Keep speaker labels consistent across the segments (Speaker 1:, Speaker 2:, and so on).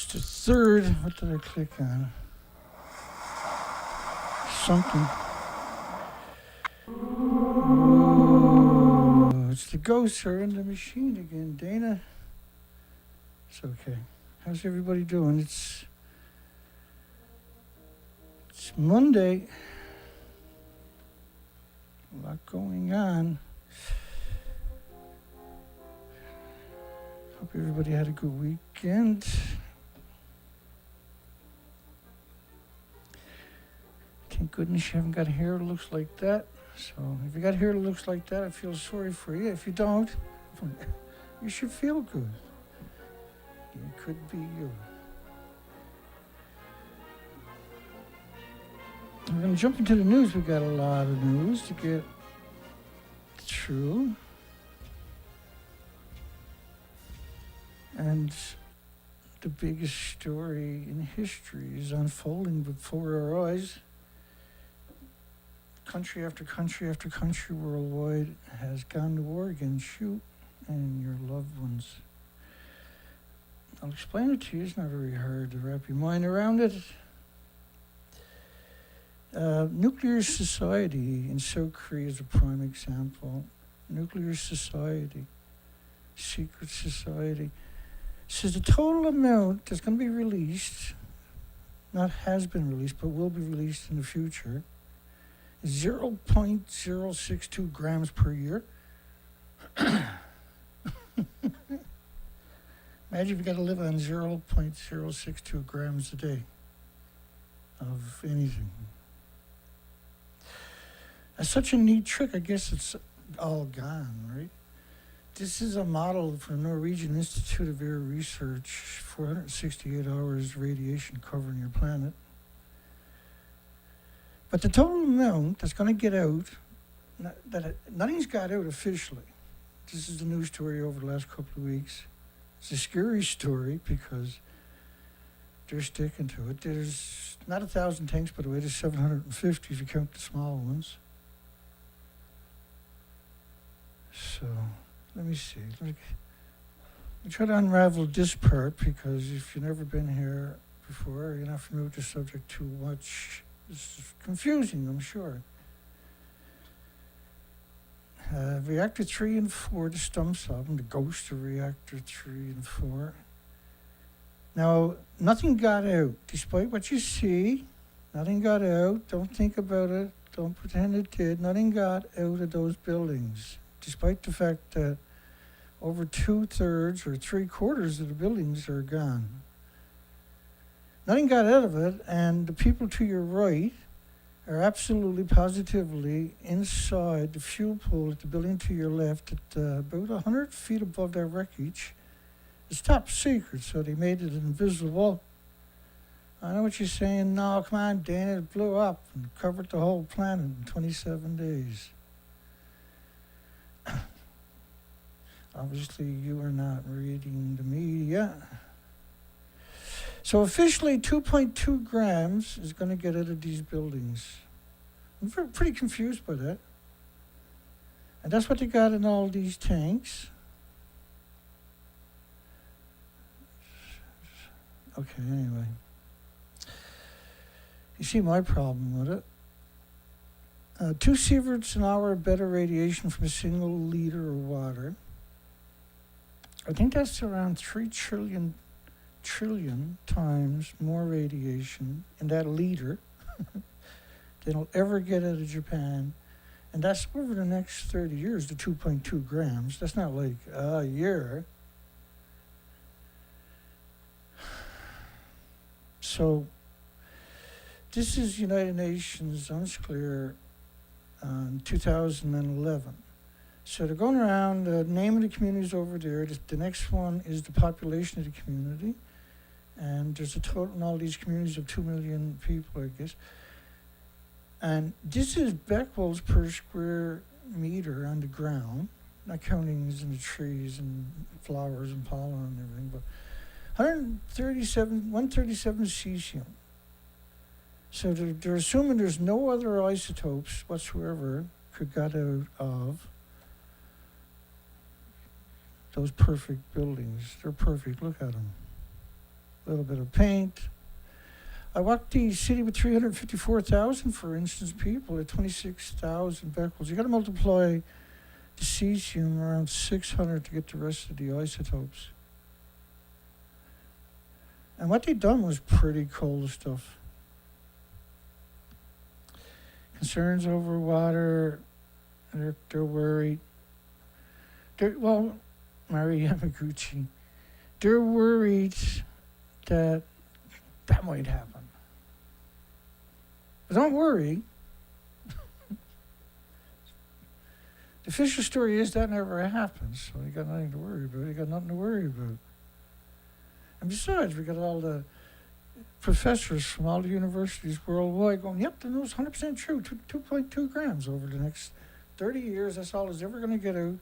Speaker 1: It's the third. What did I click on? Something. Oh, it's the ghosts are in the machine again, Dana. It's okay. How's everybody doing? It's Monday. A lot going on. Hope everybody had a good weekend. Thank goodness you haven't got hair that looks like that. So if you got hair that looks like that, I feel sorry for you. If you don't, you should feel good. It could be you. We're going to jump into the news. We got a lot of news to get through. And the biggest story in history is unfolding before our eyes. Country after country after country worldwide has gone to war against you and your loved ones. I'll explain it to you. It's not very hard to wrap your mind around it. Nuclear society in South Korea is a prime example. Nuclear society, secret society. Says the total amount that's going to be released, not has been released, but will be released in the future, is 0.062 grams per year. Imagine if you got to live on 0.062 grams a day of anything. That's such a neat trick. I guess it's all gone, right? This is a model from Norwegian Institute of Air Research, 468 hours radiation covering your planet. But the total amount that's going to get out, nothing's got out officially. This is the news story over the last couple of weeks. It's a scary story because they're sticking to it. There's not 1,000 tanks, by the way. There's 750 if you count the small ones. So, let me see. Let me try to unravel this part because if you've never been here before, you're not familiar with the subject too much. This is confusing, I'm sure. Reactor 3 and 4, the stumps of them, the ghost of Reactor 3 and 4. Now, nothing got out. Despite what you see, nothing got out. Don't think about it. Don't pretend it did. Nothing got out of those buildings. Despite the fact that over 2/3 or 3/4 of the buildings are gone. Nothing got out of it, and the people to your right are absolutely positively inside the fuel pool at the building to your left at about 100 feet above their wreckage. It's top secret, so they made it invisible. I know what you're saying. No, come on, Dana, it blew up and covered the whole planet in 27 days. Obviously, you are not reading the media. So officially, 2.2 grams is going to get out of these buildings. I'm pretty confused by that. And that's what they got in all these tanks. Okay, anyway. You see my problem with it. 2 sieverts an hour of better radiation from a single liter of water. I think that's around 3 trillion times more radiation in that liter than will ever get out of Japan. And that's over the next 30 years, the 2.2 grams. That's not like a year. So this is United Nations Unclear in 2011. So they're going around, the name of the communities over there. The next one is the population of the community. And there's a total in all these communities of 2 million people, I guess. And this is becquerels per square meter on the ground, not counting in the trees and flowers and pollen and everything, but 137 cesium. So they're assuming there's no other isotopes whatsoever could got out of those perfect buildings. They're perfect. Look at them. A little bit of paint. I walked the city with 354,000, for instance, people at 26,000 becquerels. You got to multiply the cesium around 600 to get the rest of the isotopes. And what they done was pretty cool stuff. Concerns over water, they're worried. Mari Yamaguchi, they're worried that might happen. But don't worry. The official story is that never happens, so you got nothing to worry about. You got nothing to worry about. And besides, we got all the professors from all the universities worldwide going, yep, the news 100% true, 2.2 grams over the next 30 years. That's all is ever going to get out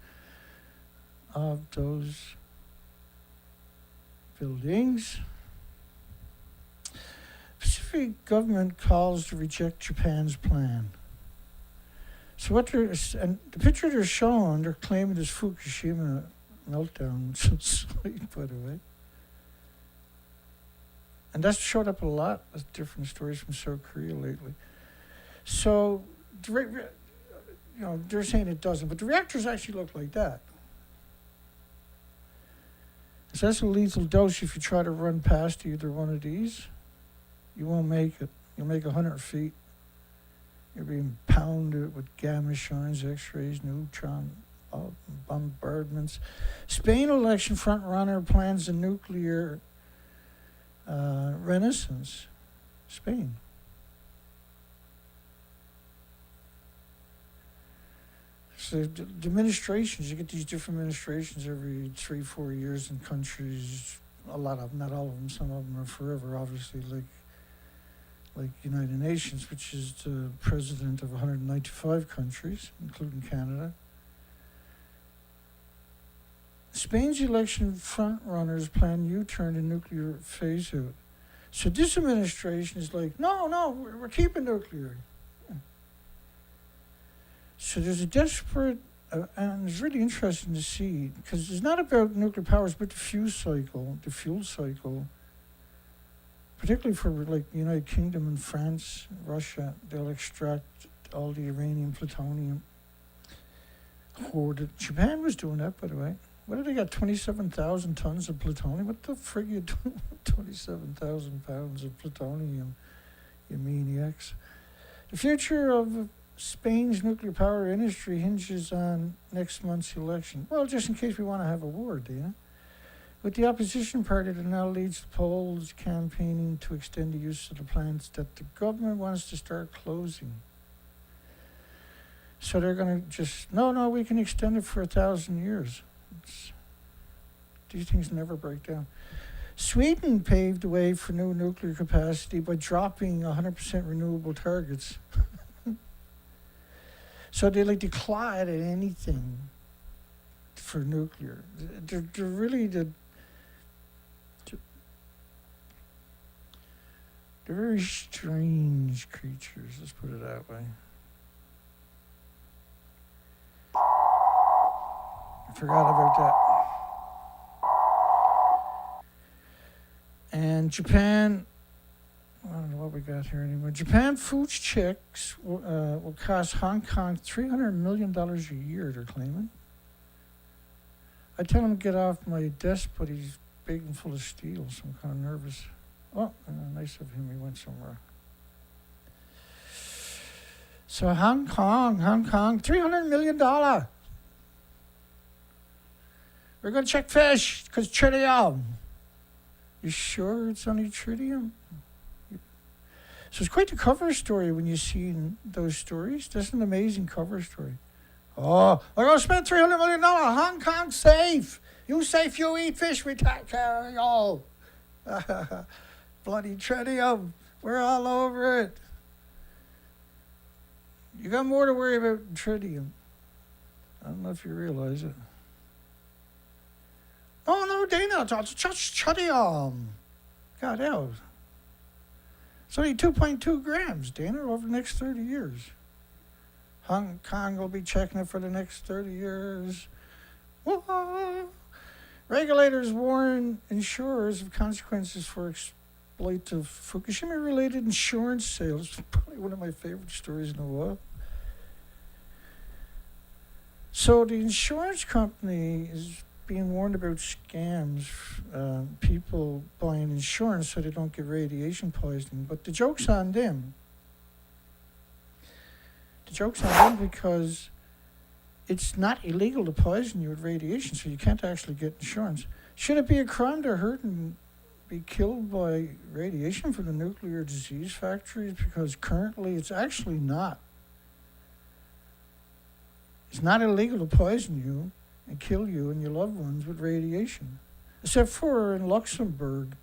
Speaker 1: of those buildings. Pacific government calls to reject Japan's plan. So and the picture they're showing, they're claiming this Fukushima meltdown site, by the way. And that's showed up a lot of different stories from South Korea lately. So, they're saying it doesn't, but the reactors actually look like that. So that's a lethal dose if you try to run past either one of these. You won't make it. You'll make 100 feet. You're being pounded with gamma shines, X-rays, neutron bombardments. Spain election frontrunner plans a nuclear renaissance. Spain. So the administrations, you get these different administrations every 3-4 years in countries. A lot of them, not all of them. Some of them are forever, obviously, like United Nations, which is the president of 195 countries, including Canada. Spain's election front-runners plan U-turn to nuclear phase-out. So this administration is like, no, we're keeping nuclear. Yeah. So there's a desperate, and it's really interesting to see, because it's not about nuclear power, it's about the fuel cycle, particularly for like the United Kingdom and France, Russia. They'll extract all the uranium, plutonium, hoard it. Japan was doing that, by the way. What did they got? 27,000 tons of plutonium? What the frig you doing with 27,000 pounds of plutonium, you maniacs? The future of Spain's nuclear power industry hinges on next month's election. Well, just in case we want to have a war, Dana. With the opposition party that now leads the polls campaigning to extend the use of the plants that the government wants to start closing. So they're going to just, no, we can extend it for 1,000 years. These things never break down. Sweden paved the way for new nuclear capacity by dropping 100% renewable targets. So they decline at anything for nuclear. They're really they're very strange creatures, let's put it that way. I forgot about that. And Japan, I don't know what we got here anymore. Japan food checks will cost Hong Kong $300 million a year, they're claiming. I tell him to get off my desk, but he's big and full of steel, so I'm kind of nervous. Oh, nice of him, he went somewhere. So Hong Kong, $300 million. We're going to check fish, because tritium. You sure it's only tritium? So it's quite the cover story when you see those stories. That's an amazing cover story. Oh, we're going to spend $300 million. Hong Kong safe. You safe, you eat fish, we take care of y'all. Bloody tritium. We're all over it. You got more to worry about than tritium. I don't know if you realize it. Oh, no, Dana, it's just tritium. God, hell. It's only 2.2 grams, Dana, over the next 30 years. Hong Kong will be checking it for the next 30 years. Whoa. Regulators warn insurers of consequences for exploitive Fukushima-related insurance sales. Probably one of my favorite stories in a while. So the insurance company is being warned about scams, people buying insurance so they don't get radiation poisoning. But the joke's on them. The joke's on them because it's not illegal to poison you with radiation, so you can't actually get insurance. Should it be a crime to hurt and be killed by radiation from the nuclear disease factories? Because currently it's actually not. It's not illegal to poison you and kill you and your loved ones with radiation. Except for in Luxembourg,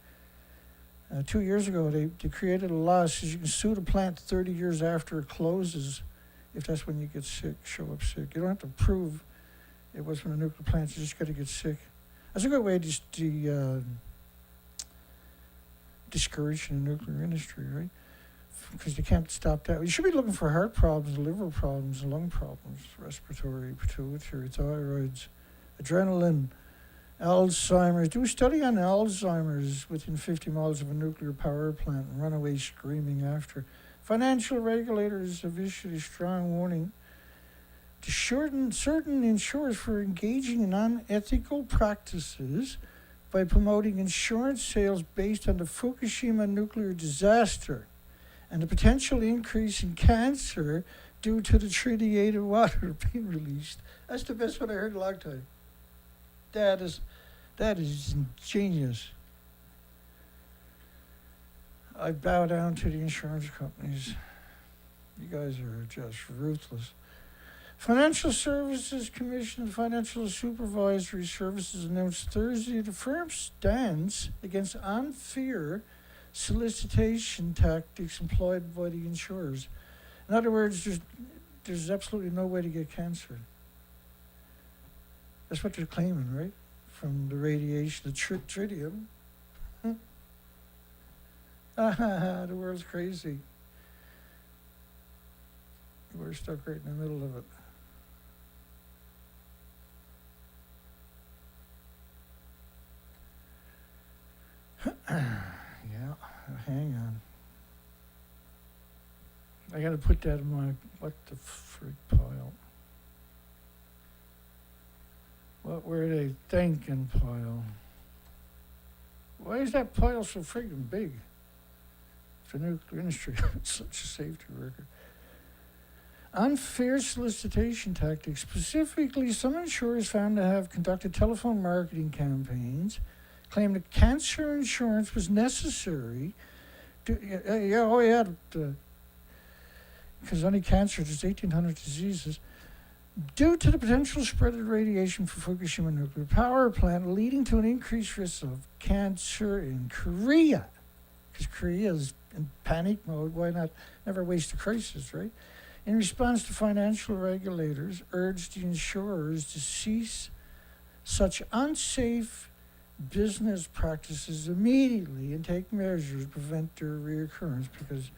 Speaker 1: 2 years ago, they created a law that says you can sue the plant 30 years after it closes if that's when you get sick, show up sick. You don't have to prove it was from a nuclear plant, you just got to get sick. That's a good way to discourage the nuclear industry, right? Because you can't stop that. You should be looking for heart problems, liver problems, lung problems, respiratory, pituitary, thyroids, adrenaline, Alzheimer's. Do a study on Alzheimer's within 50 miles of a nuclear power plant and run away screaming after. Financial regulators have issued a strong warning to certain insurers for engaging in unethical practices by promoting insurance sales based on the Fukushima nuclear disaster and the potential increase in cancer due to the tritiated water being released. That's the best one I heard in a long time. That is ingenious. I bow down to the insurance companies. You guys are just ruthless. Financial Services Commission and Financial Supervisory Services announced Thursday the firm's stance against unfair solicitation tactics employed by the insurers. In other words, there's absolutely no way to get cancer. That's what they're claiming, right? From the radiation, the tritium. The world's crazy. We're stuck right in the middle of it. Yeah, hang on. I gotta put that in my what the freak pile. What were they thinking pile? Why is that pile so friggin' big? The nuclear industry, it's such a safety record. Unfair solicitation tactics. Specifically, some insurers found to have conducted telephone marketing campaigns claimed that cancer insurance was necessary because only cancer, there's 1,800 diseases, due to the potential spread of radiation from Fukushima nuclear power plant, leading to an increased risk of cancer in Korea. Because Korea is in panic mode, why not never waste a crisis, right? In response, the financial regulators urged the insurers to cease such unsafe business practices immediately and take measures to prevent their reoccurrence, because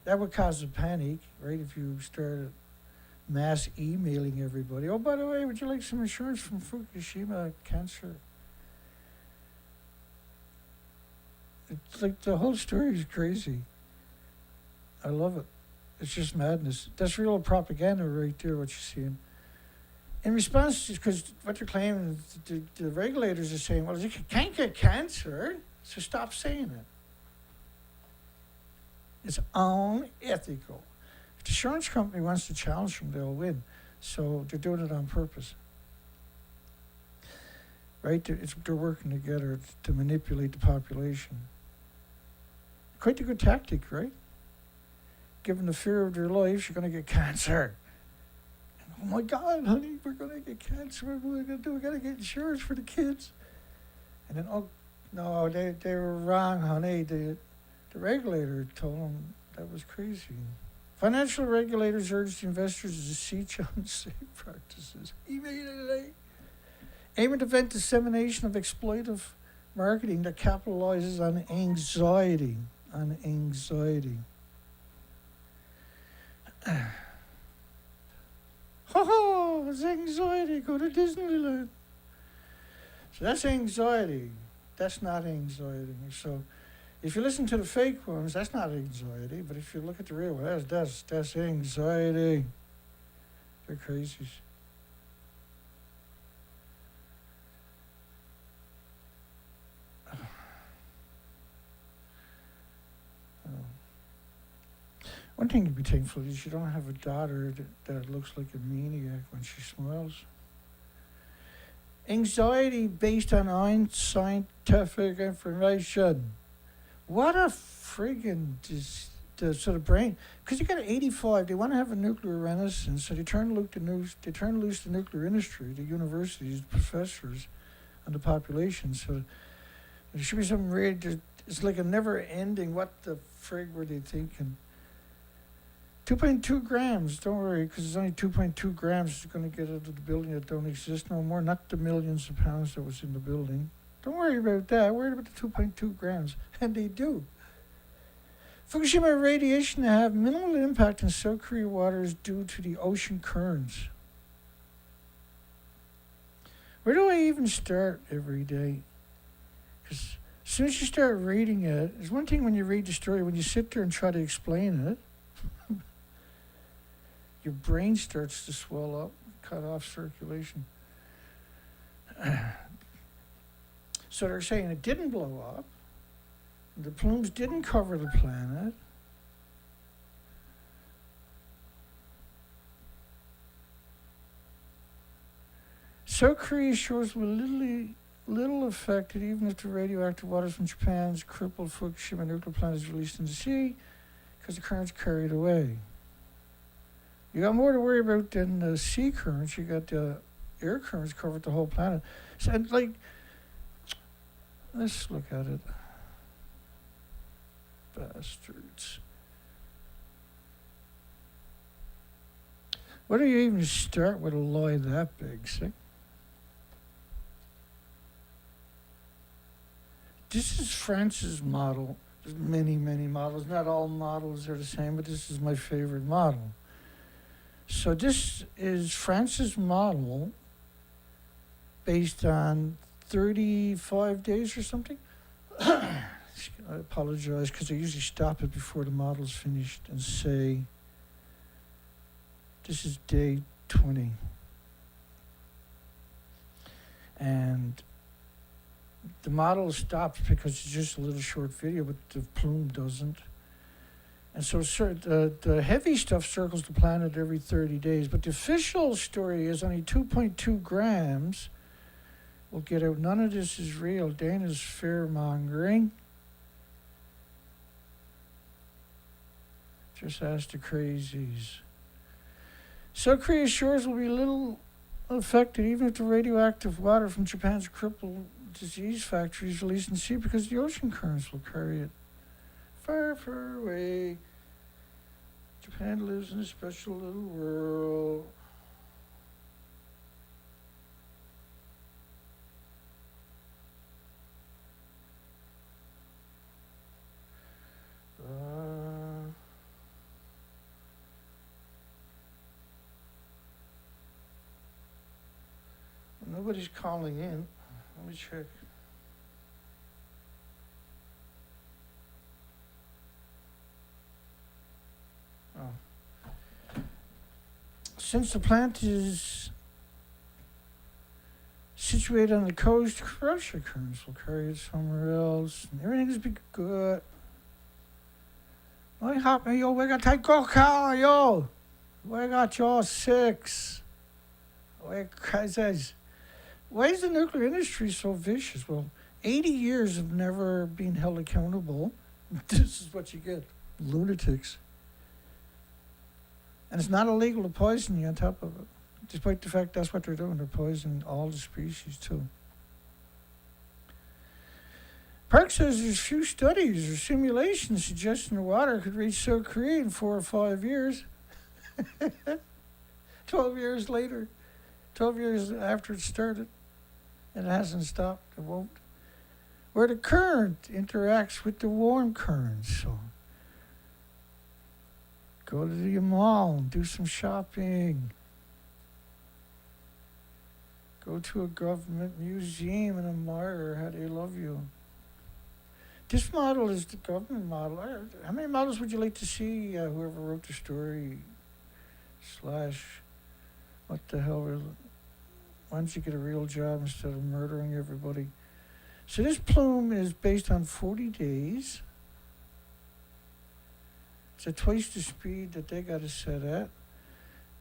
Speaker 1: that would cause a panic, right? If you started mass emailing everybody, oh, by the way, would you like some insurance from Fukushima cancer? It's like the whole story is crazy. I love it. It's just madness. That's real propaganda right there, what you're seeing. In response, because what they're claiming, the regulators are saying, well, you can't get cancer, so stop saying it. It's unethical. If the insurance company wants to challenge them, they'll win. So they're doing it on purpose. Right? They're working together to manipulate the population. Quite a good tactic, right? Given the fear of their lives, you're going to get cancer. And, oh my God, honey, we're going to get cancer. What are we going to do? We got to get insurance for the kids. And then, oh, no, they were wrong, honey. The regulator told them that was crazy. Financial regulators urged investors to cease unsafe practices immediately, aiming to prevent dissemination of exploitive marketing that capitalizes on anxiety. It's anxiety, go to Disneyland. So that's anxiety. That's not anxiety. So if you listen to the fake ones, that's not anxiety. But if you look at the real one, that's anxiety. They're crazies. One thing to be thankful is you don't have a daughter that looks like a maniac when she smiles. Anxiety based on unscientific information. What a friggin' the sort of brain. Because you got 85, they want to have a nuclear renaissance, so they turn loose the nuclear industry, the universities, the professors, and the population. So there should be some it's like a never ending, what the frig were they thinking? 2.2 grams, don't worry, because it's only 2.2 grams it's going to get out of the building that don't exist no more, not the millions of pounds that was in the building. Don't worry about that. Worry about the 2.2 grams. And they do. Fukushima radiation have minimal impact on South Korea waters due to the ocean currents. Where do I even start every day? Because as soon as you start reading it, there's one thing when you read the story, when you sit there and try to explain it, your brain starts to swell up, cut off circulation. So they're saying it didn't blow up. The plumes didn't cover the planet. South Korea's shores were little affected, even if the radioactive waters from Japan's crippled Fukushima nuclear plant is released into the sea, because the currents carried away. You got more to worry about than the sea currents. You got the air currents covered the whole planet. So, like, let's look at it. Bastards. Why do you even start with a lie that big, see? This is France's model. There's many, many models. Not all models are the same, but this is my favorite model. So this is France's model based on 35 days or something. I apologize because I usually stop it before the model's finished and say, this is day 20. And the model stops because it's just a little short video, but the plume doesn't. And so the heavy stuff circles the planet every 30 days, but the official story is only 2.2 grams will get out. None of this is real. Dana's fear-mongering. Just ask the crazies. South Korea's shores will be little affected, even if the radioactive water from Japan's crippled disease factory is released in the sea, because the ocean currents will carry it far, far away. Japan lives in a special little world. Nobody's calling in. Let me check. Oh. Since the plant is situated on the coast, Russia currents will carry it somewhere else, and everything's be good. What happened, yo? We got to take car, yo. We got your 6. Why is the nuclear industry so vicious? Well, 80 years of never being held accountable. This is what you get. Lunatics. And it's not illegal to poison you on top of it. Despite the fact that's what they're doing. They're poisoning all the species too. Park says there's few studies or simulations suggesting the water could reach South Korea in 4 or 5 years. 12 years later. 12 years after it started. And it hasn't stopped. It won't. Where the current interacts with the warm current. So go to the mall and do some shopping. Go to a government museum and admire how they love you. This model is the government model. How many models would you like to see? Whoever wrote the story, / what the hell? Why don't you get a real job instead of murdering everybody? So this plume is based on 40 days. It's at twice the speed that they got it set at.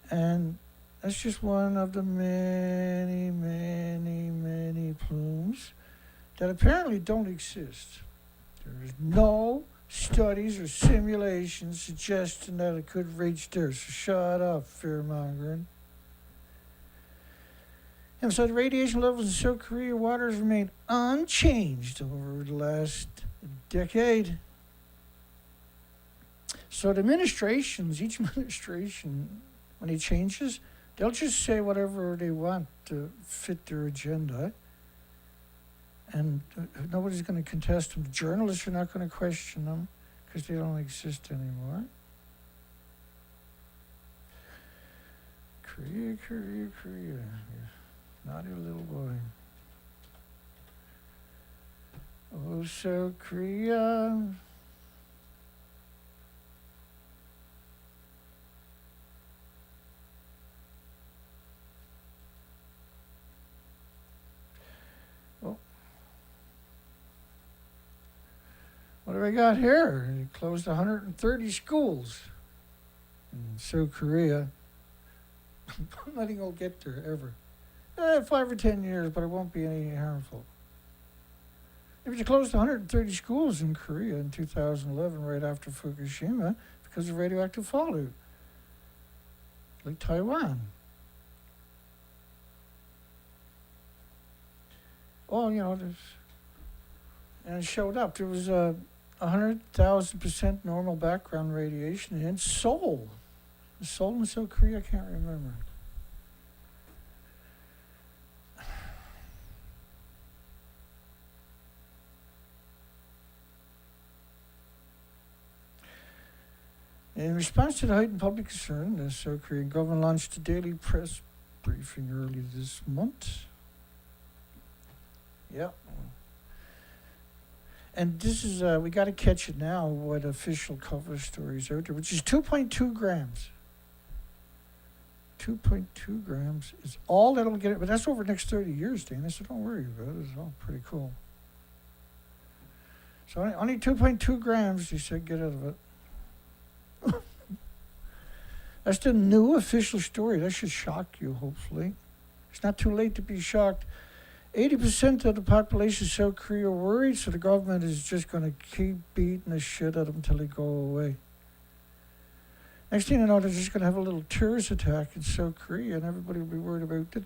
Speaker 1: And that's just one of the many, many, many plumes that apparently don't exist. There is no studies or simulations suggesting that it could reach there. So shut up, fear-mongering. And so the radiation levels in South Korea waters remain unchanged over the last decade. So the administrations, each administration, when it changes, they'll just say whatever they want to fit their agenda. And nobody's going to contest them. The journalists are not going to question them because they don't exist anymore. Korea, Korea, Korea. Naughty little boy. Oh, so Korea. What do we got here? They closed 130 schools in South Korea. Nothing will get there ever. 5 or 10 years, but it won't be any harmful. If you closed 130 schools in Korea in 2011, right after Fukushima, because of radioactive fallout, like Taiwan. Oh, and it showed up. There was 100,000% normal background radiation in Seoul. Seoul in South Korea, I can't remember. In response to the heightened public concern, the South Korean government launched a daily press briefing early this month. Yeah. And this is, we got to catch it now, what official cover stories out there, which is 2.2 grams. 2.2 grams is all that'll get it, but that's over the next 30 years, Dana, so don't worry about it. It's all pretty cool. So only 2.2 grams, they said, get out of it. That's the new official story. That should shock you, hopefully. It's not too late to be shocked. 80% of the population of South Korea are worried, so the government is just going to keep beating the shit out of them until they go away. Next thing you know, they're just going to have a little terrorist attack in South Korea, and everybody will be worried about the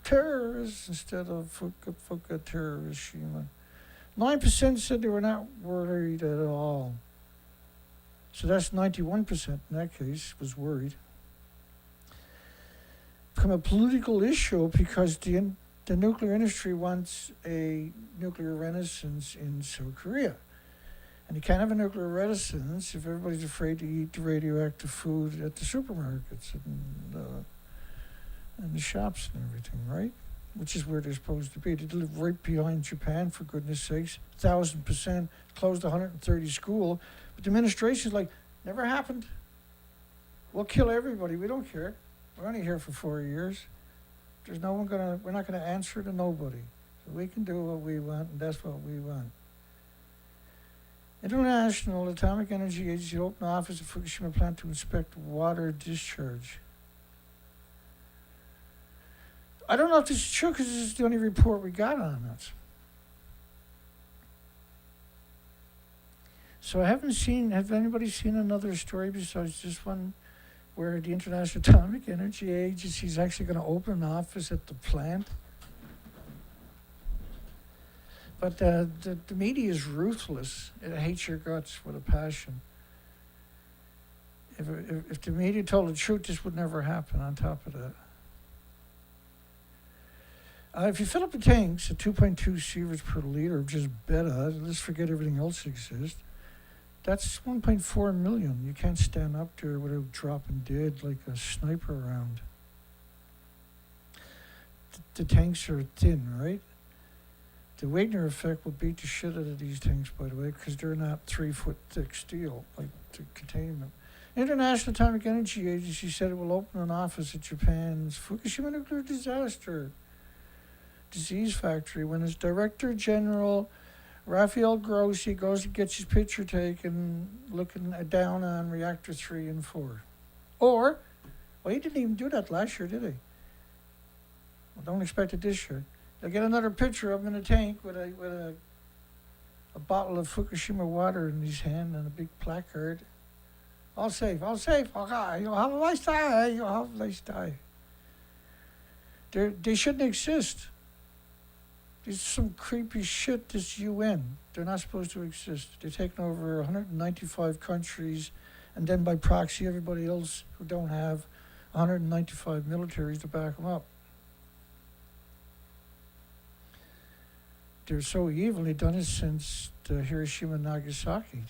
Speaker 1: terrorists instead of Fukushima Hiroshima. 9% said they were not worried at all. So that's 91% in that case was worried. Become a political issue because the nuclear industry wants a nuclear renaissance in South Korea. And you can't have a nuclear renaissance if everybody's afraid to eat the radioactive food at the supermarkets and the shops and everything, right? Which is where they're supposed to be. They live right behind Japan, for goodness sakes. 1,000%, closed 130 school. But the administration's like, never happened. We'll kill everybody. We don't care. We're only here for 4 years. We're not gonna answer to nobody. So we can do what we want, and that's what we want. International Atomic Energy Agency opened an office at Fukushima plant to inspect water discharge. I don't know if this is true because this is the only report we got on it. So have anybody seen another story besides this one where the International Atomic Energy Agency is actually going to open an office at the plant? But the media is ruthless. It hates your guts with a passion. If the media told the truth, this would never happen on top of that. If you fill up the tanks at 2.2 sieverts per liter, just beta, let's forget everything else that exists, that's 1.4 million. You can't stand up there without dropping dead like a sniper round. the tanks are thin, right? The Wagner effect will beat the shit out of these tanks, by the way, because they're not 3-foot thick steel, like to contain them. International Atomic Energy Agency said it will open an office at Japan's Fukushima nuclear disaster disease factory when its Director General Rafael Grossi goes and gets his picture taken looking down on Reactor 3 and 4. Or, well, he didn't even do that last year, did he? Well, don't expect it this year. They'll get another picture of him in a tank with a bottle of Fukushima water in his hand and a big placard. All safe, okay, you'll have a nice day, you'll have a nice day. They shouldn't exist. This is some creepy shit, this UN. They're not supposed to exist. They're taking over 195 countries, and then by proxy, everybody else who don't have 195 militaries to back them up. They're so evil, they've done it since the Hiroshima and Nagasaki.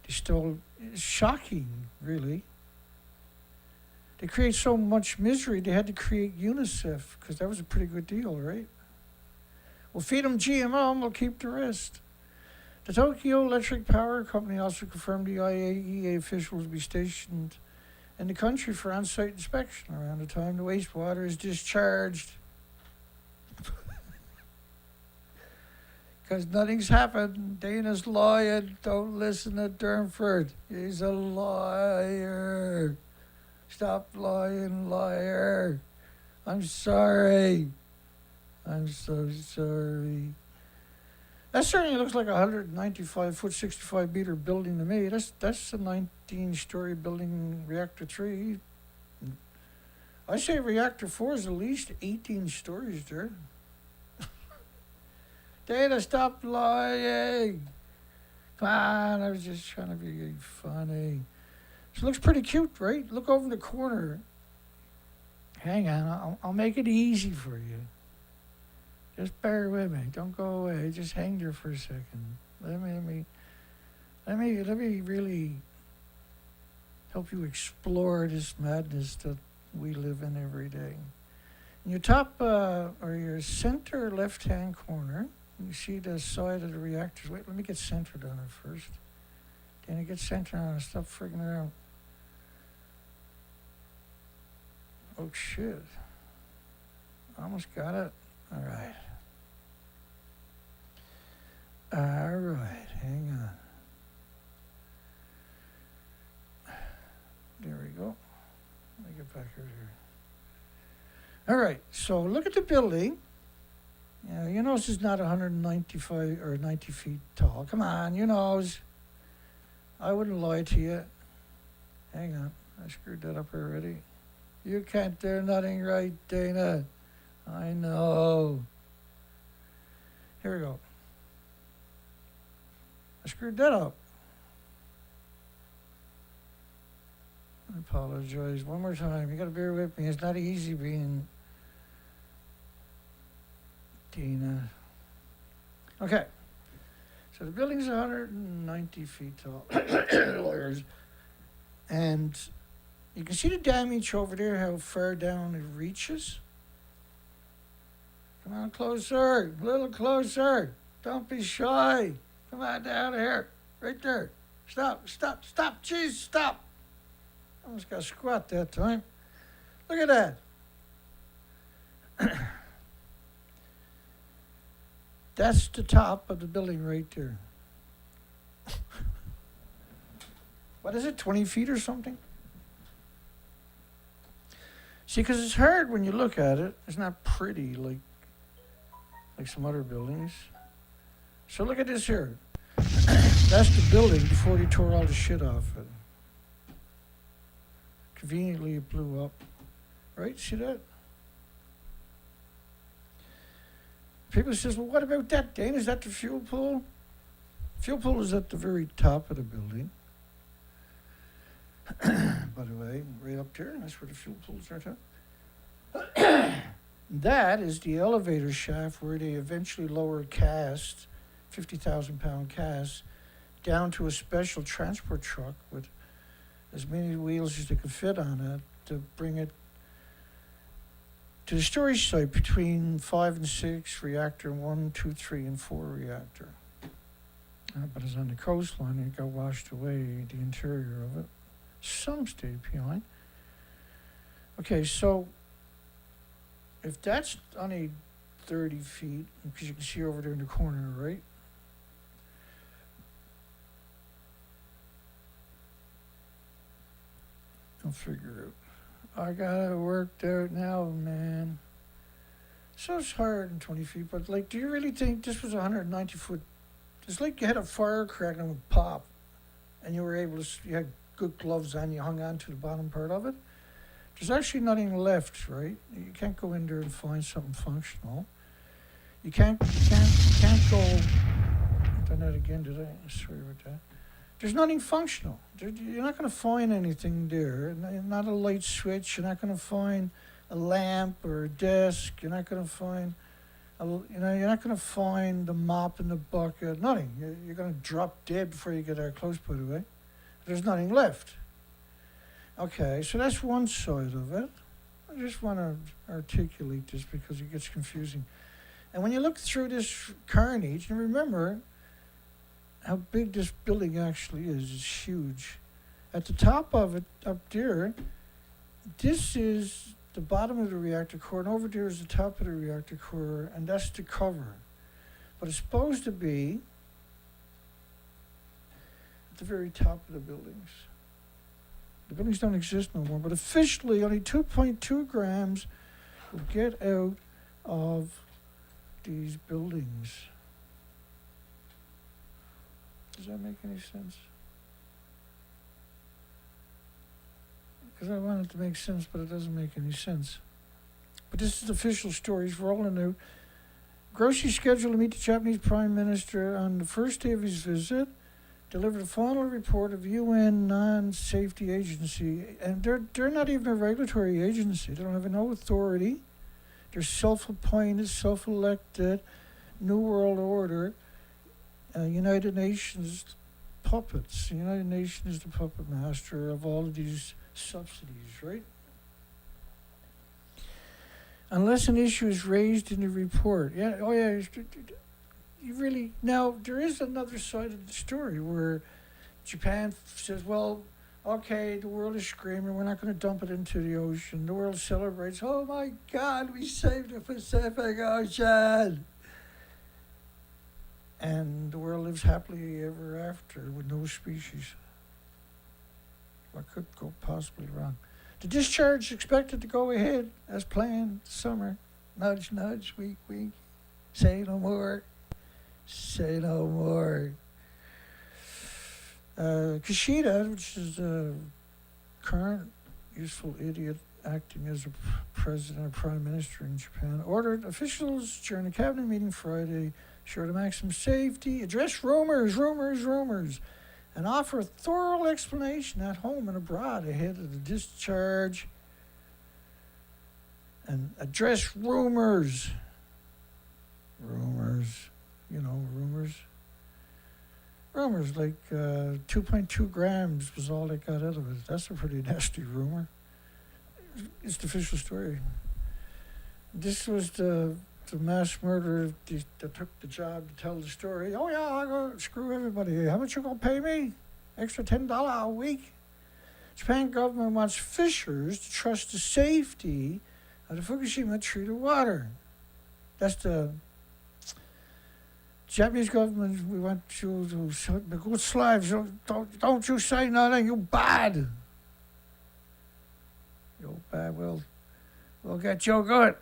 Speaker 1: They stole, it's shocking, really. They create so much misery, they had to create UNICEF, because that was a pretty good deal, right? We'll feed them GMO and we'll keep the rest. The Tokyo Electric Power Company also confirmed the IAEA officials will be stationed in the country for on-site inspection around the time the wastewater is discharged. Because nothing's happened. Dana's lying. Don't listen to Durnford. He's a liar. Stop lying, liar. I'm sorry. I'm so sorry. That certainly looks like a 195-foot, 65-meter building to me. That's a 19-story building, Reactor 3. I say Reactor 4 is at least 18 stories there. Dana, stop lying. Come on, I was just trying to be funny. She looks pretty cute, right? Look over in the corner. Hang on, I'll make it easy for you. Just bear with me. Don't go away. Just hang there for a second. Let me really help you explore this madness that we live in every day. In your top or your center left-hand corner, you see the side of the reactors. Wait, let me get centered on it first. Then you get centered on it. Stop freaking out. Oh, shit. Almost got it. All right. All right. Hang on. There we go. Let me get back over here. All right. So look at the building. Yeah, you know this is not 195 or 90 feet tall. Come on, you know. I wouldn't lie to you. Hang on, I screwed that up already. You can't do nothing right, Dana. I know. Here we go. I screwed that up. I apologize. One more time. You gotta bear with me. It's not easy being Dana. Okay. So the building's 190 feet tall. Lawyers. And you can see the damage over there, how far down it reaches. Come on closer. A little closer. Don't be shy. Come on down here. Right there. Stop. Jeez, stop. I almost got squat that time. Look at that. That's the top of the building right there. What is it, 20 feet or something? See, because it's hard when you look at it. It's not pretty like some other buildings. So look at this here. That's the building before they tore all the shit off it. Conveniently, it blew up. Right? See that? People says, well, what about that, Dane? Is that the fuel pool? Fuel pool is at the very top of the building. By the way, right up there, that's where the fuel pools are. That is the elevator shaft where they eventually lower cast, 50,000-pound cast, down to a special transport truck with as many wheels as they could fit on it to bring it to the storage site between 5 and 6 reactor, 1, 2, 3, and 4 reactor. But it's on the coastline, it got washed away, the interior of it. Some stayed behind. Okay, so if that's only 30 feet, because you can see over there in the corner, right? I'll figure it out. I got it worked out now, man. So it's 120 feet, but like, do you really think this was 190 foot? It's like you had a firecracker and it would pop, and you were able to, you had good gloves on, you hung on to the bottom part of it. There's actually nothing left, right? You can't go in there and find something functional. You can't go, I've done that again, did I? Sorry about that. There's nothing functional. You're not going to find anything there. Not a light switch. You're not going to find a lamp or a desk. You're not going to find, you're not going to find the mop and the bucket. Nothing. You're going to drop dead before you get that close, by the way. There's nothing left. Okay, so that's one side of it. I just want to articulate this because it gets confusing. And when you look through this carnage, and remember how big this building actually is, it's huge. At the top of it, up there, this is the bottom of the reactor core, and over there is the top of the reactor core, and that's the cover. But it's supposed to be at the very top of the buildings. The buildings don't exist no more, but officially only 2.2 grams will get out of these buildings. Does that make any sense? Because I want it to make sense, but it doesn't make any sense. But this is official stories rolling out. Grossi scheduled to meet the Japanese Prime Minister on the first day of his visit, delivered a final report of UN non-safety agency, and they're not even a regulatory agency. They don't have no authority. They're self-appointed, self-elected, New World Order, United Nations puppets. The United Nations is the puppet master of all of these subsidies, right? Unless an issue is raised in the report. Yeah, oh yeah, you really, now there is another side of the story where Japan says, well, okay, the world is screaming, we're not going to dump it into the ocean. The world celebrates, oh my God, we saved the Pacific Ocean. And the world lives happily ever after with no species. What could go possibly wrong? The discharge is expected to go ahead as planned this summer. Nudge, nudge, wink, wink. Say no more. Say no more. Kishida, which is a current useful idiot acting as a president or prime minister in Japan, ordered officials during a cabinet meeting Friday ensure the maximum safety, address rumors, and offer a thorough explanation at home and abroad ahead of the discharge, and address rumors. Rumors like 2.2 grams was all they got out of it. That's a pretty nasty rumor. It's the official story. This was the mass murderer that took the job to tell the story. Oh yeah, I'll go screw everybody. How much you gonna pay me? Extra $10 a week? Japan government wants fishers to trust the safety of the Fukushima treated water. That's the Japanese government. We want you to be good slaves. Don't you say nothing. You bad. You bad. We'll get you good.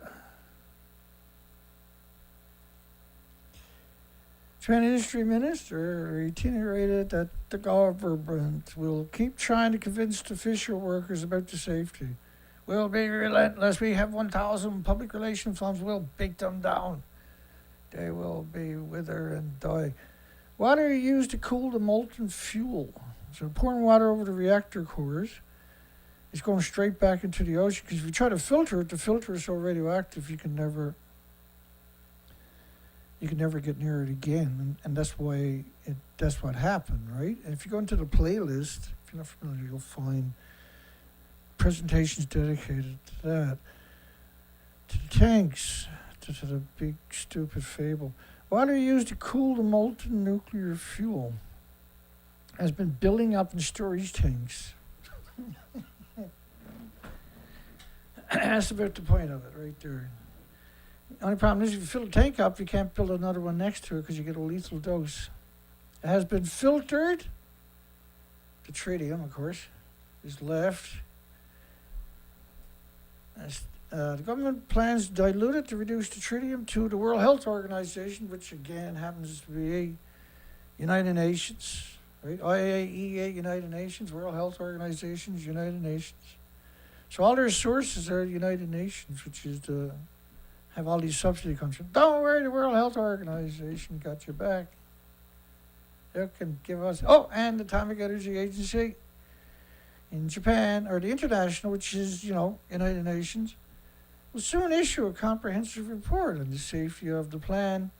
Speaker 1: Japan Industry Minister reiterated that the government will keep trying to convince the fisher workers about the safety. We'll be relentless. We have 1,000 public relations firms. We'll beat them down. They will be wither and die. Water used to cool the molten fuel. So pouring water over the reactor cores is going straight back into the ocean, because if you try to filter it, the filter is so radioactive you can never get near it again, and that's why that's what happened, right? And if you go into the playlist, if you're not familiar, you'll find presentations dedicated to that. To the tanks, to the big stupid fable. Water used to cool the molten nuclear fuel has been building up in storage tanks. That's about the point of it right there. The only problem is if you fill a tank up, you can't build another one next to it because you get a lethal dose. It has been filtered. The tritium, of course, is left. The government plans to dilute it to reduce the tritium to the World Health Organization, which again happens to be United Nations, right? IAEA, United Nations, World Health Organizations, United Nations. So all their sources are United Nations, which is to have all these subsidy countries. Don't worry, the World Health Organization got your back. They can give us, and the Atomic Energy Agency in Japan, or the International, which is, United Nations, will soon issue a comprehensive report on the safety of the plan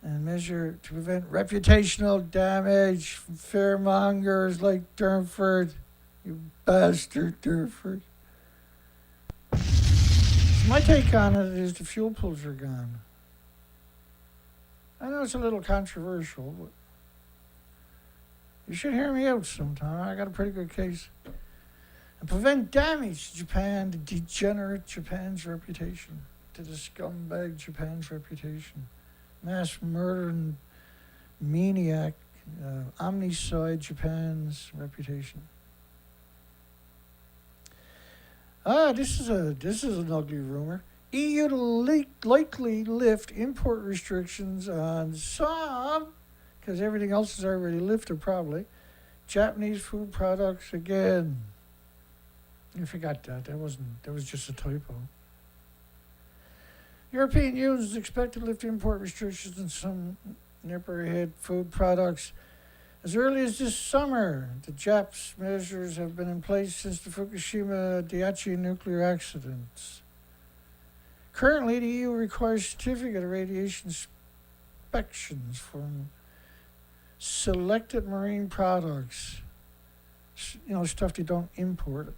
Speaker 1: and measure to prevent reputational damage from fearmongers like Durnford. You bastard, Durnford. So my take on it is the fuel pools are gone. I know it's a little controversial, but you should hear me out sometime. I got a pretty good case. And prevent damage to Japan, to degenerate Japan's reputation, to the scumbag Japan's reputation. Mass murder and maniac, omnicide Japan's reputation. This is an ugly rumor. EU to likely lift import restrictions on some, because everything else is already lifted probably, Japanese food products again. You forgot that. That was just a typo. European Union is expected to lift import restrictions on some neighborhood food products as early as this summer. The Japs measures have been in place since the Fukushima Daiichi nuclear accidents. Currently, the EU requires certificate of radiation inspections from selected marine products. Stuff you don't import.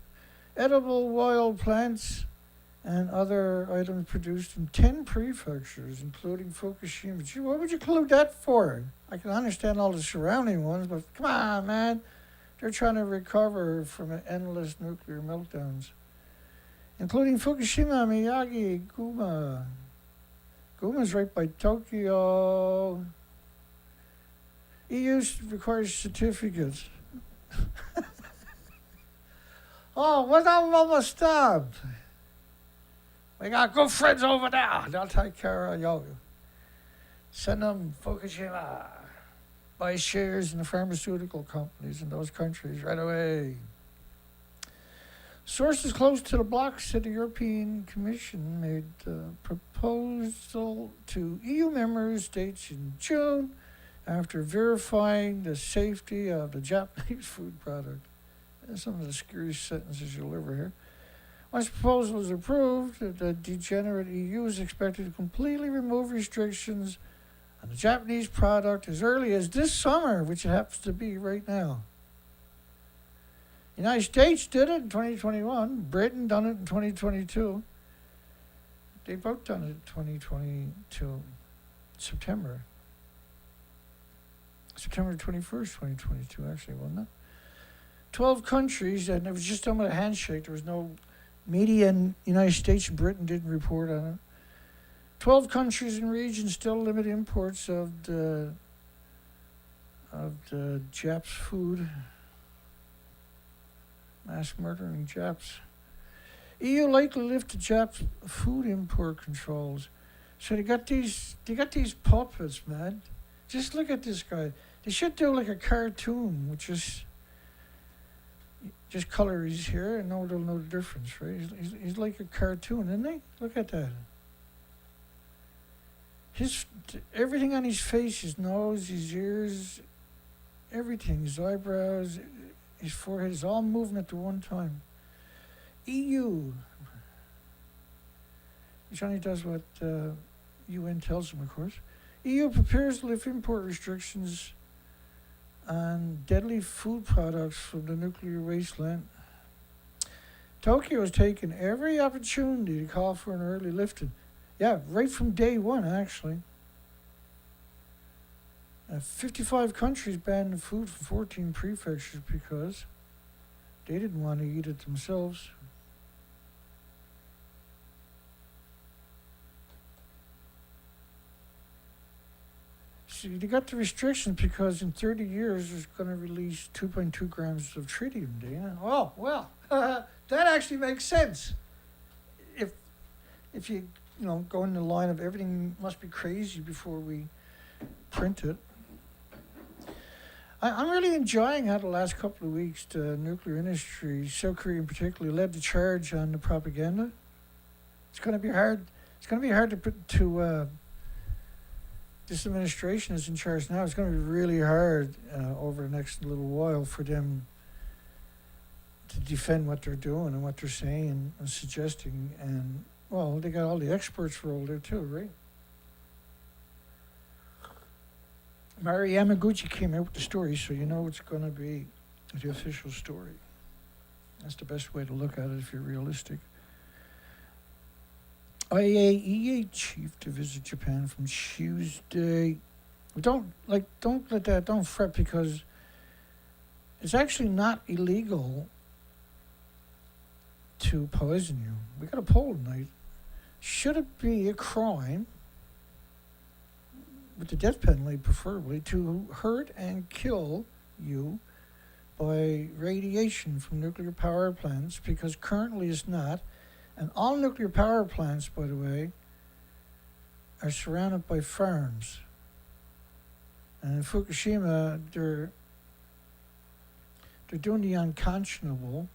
Speaker 1: Edible wild plants and other items produced in 10 prefectures, including Fukushima. Gee, what would you include that for? I can understand all the surrounding ones, but come on, man. They're trying to recover from endless nuclear meltdowns, including Fukushima, Miyagi, Guma. Guma's right by Tokyo. EU requires certificates. What's that almost stopped? We got good friends over there. They'll take care of you. Send them Fukushima. Buy shares in the pharmaceutical companies in those countries right away. Sources close to the bloc said the European Commission made a proposal to EU member states in June after verifying the safety of the Japanese food product. That's some of the scariest sentences you'll ever hear. Once the proposal is approved, the degenerate EU is expected to completely remove restrictions on the Japanese product as early as this summer, which it happens to be right now. The United States did it in 2021. Britain done it in 2022. They both done it in 2022, September 21st, 2022, actually, wasn't it? 12 countries, and it was just done with a handshake. There was no media in the United States and Britain didn't report on it. 12 countries and regions still limit imports of the Japs food. Mass murdering Japs. EU likely lift the Japs food import controls. So they got these puppets, man. Just look at this guy. They should do like a cartoon, which is just color his hair and they'll know the difference, right? He's like a cartoon, isn't he? Look at that. Everything on his face, his nose, his ears, everything, his eyebrows, his forehead is all moving at the one time. EU, which only does what UN tells them, of course. EU prepares to lift import restrictions on deadly food products from the nuclear wasteland. Tokyo has taken every opportunity to call for an early lifting. Yeah, right from day one, actually. 55 countries banned the food from 14 prefectures because they didn't want to eat it themselves. See, they got the restrictions because in 30 years it's going to release 2.2 grams of tritium, Dana. Oh, well, that actually makes sense. If you go in the line of everything must be crazy before we print it. I'm really enjoying how the last couple of weeks the nuclear industry, South Korea in particular, led the charge on the propaganda. It's going to be hard. It's going to be hard to put to. This administration is in charge now. It's going to be really hard over the next little while for them to defend what they're doing and what they're saying and suggesting. And, well, they got all the experts rolled there too, right? Mari Yamaguchi came out with the story, so you know it's going to be the official story. That's the best way to look at it if you're realistic. IAEA chief to visit Japan from Tuesday. Don't fret, because it's actually not illegal to poison you. We got a poll tonight. Should it be a crime, with the death penalty preferably, to hurt and kill you by radiation from nuclear power plants? Because currently it's not. And all nuclear power plants, by the way, are surrounded by farms. And in Fukushima, they're doing the unconscionable,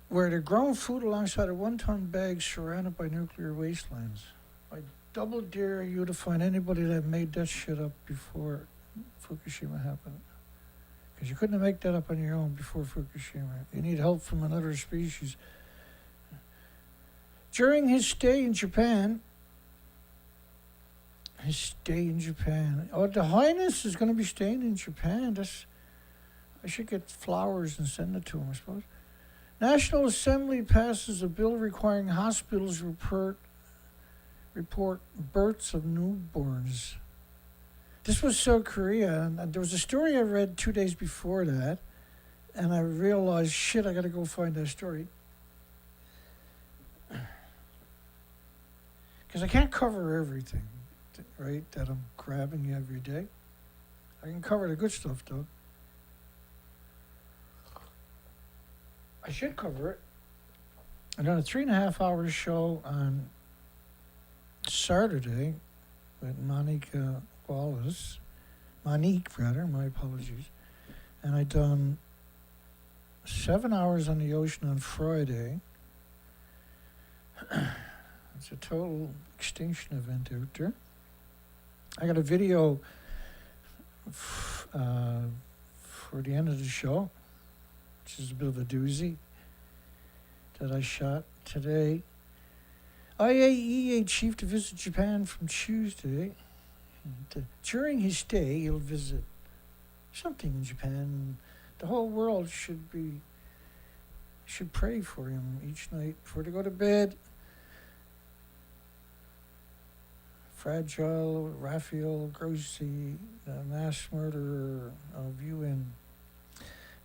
Speaker 1: where they're growing food alongside a 1-ton bag surrounded by nuclear wastelands. I double dare you to find anybody that made that shit up before Fukushima happened. Because you couldn't make that up on your own before Fukushima. You need help from another species. During his stay in Japan, oh, the Highness is going to be staying in Japan. I should get flowers and send it to him, I suppose. National Assembly passes a bill requiring hospitals report births of newborns. This was South Korea, and there was a story I read 2 days before that, and I realized, shit, I gotta go find that story. Because I can't cover everything, right, that I'm grabbing every day. I can cover the good stuff, though. I should cover it. I done a 3.5-hour show on Saturday with Monique, my apologies. And I done 7 hours on the ocean on Friday. It's a total extinction event out there. I got a video for the end of the show, which is a bit of a doozy, that I shot today. IAEA chief to visit Japan from Tuesday. During his stay, he'll visit something in Japan. The whole world should pray for him each night before they go to bed. Fragile Rafael Grossi, the mass murderer of UN.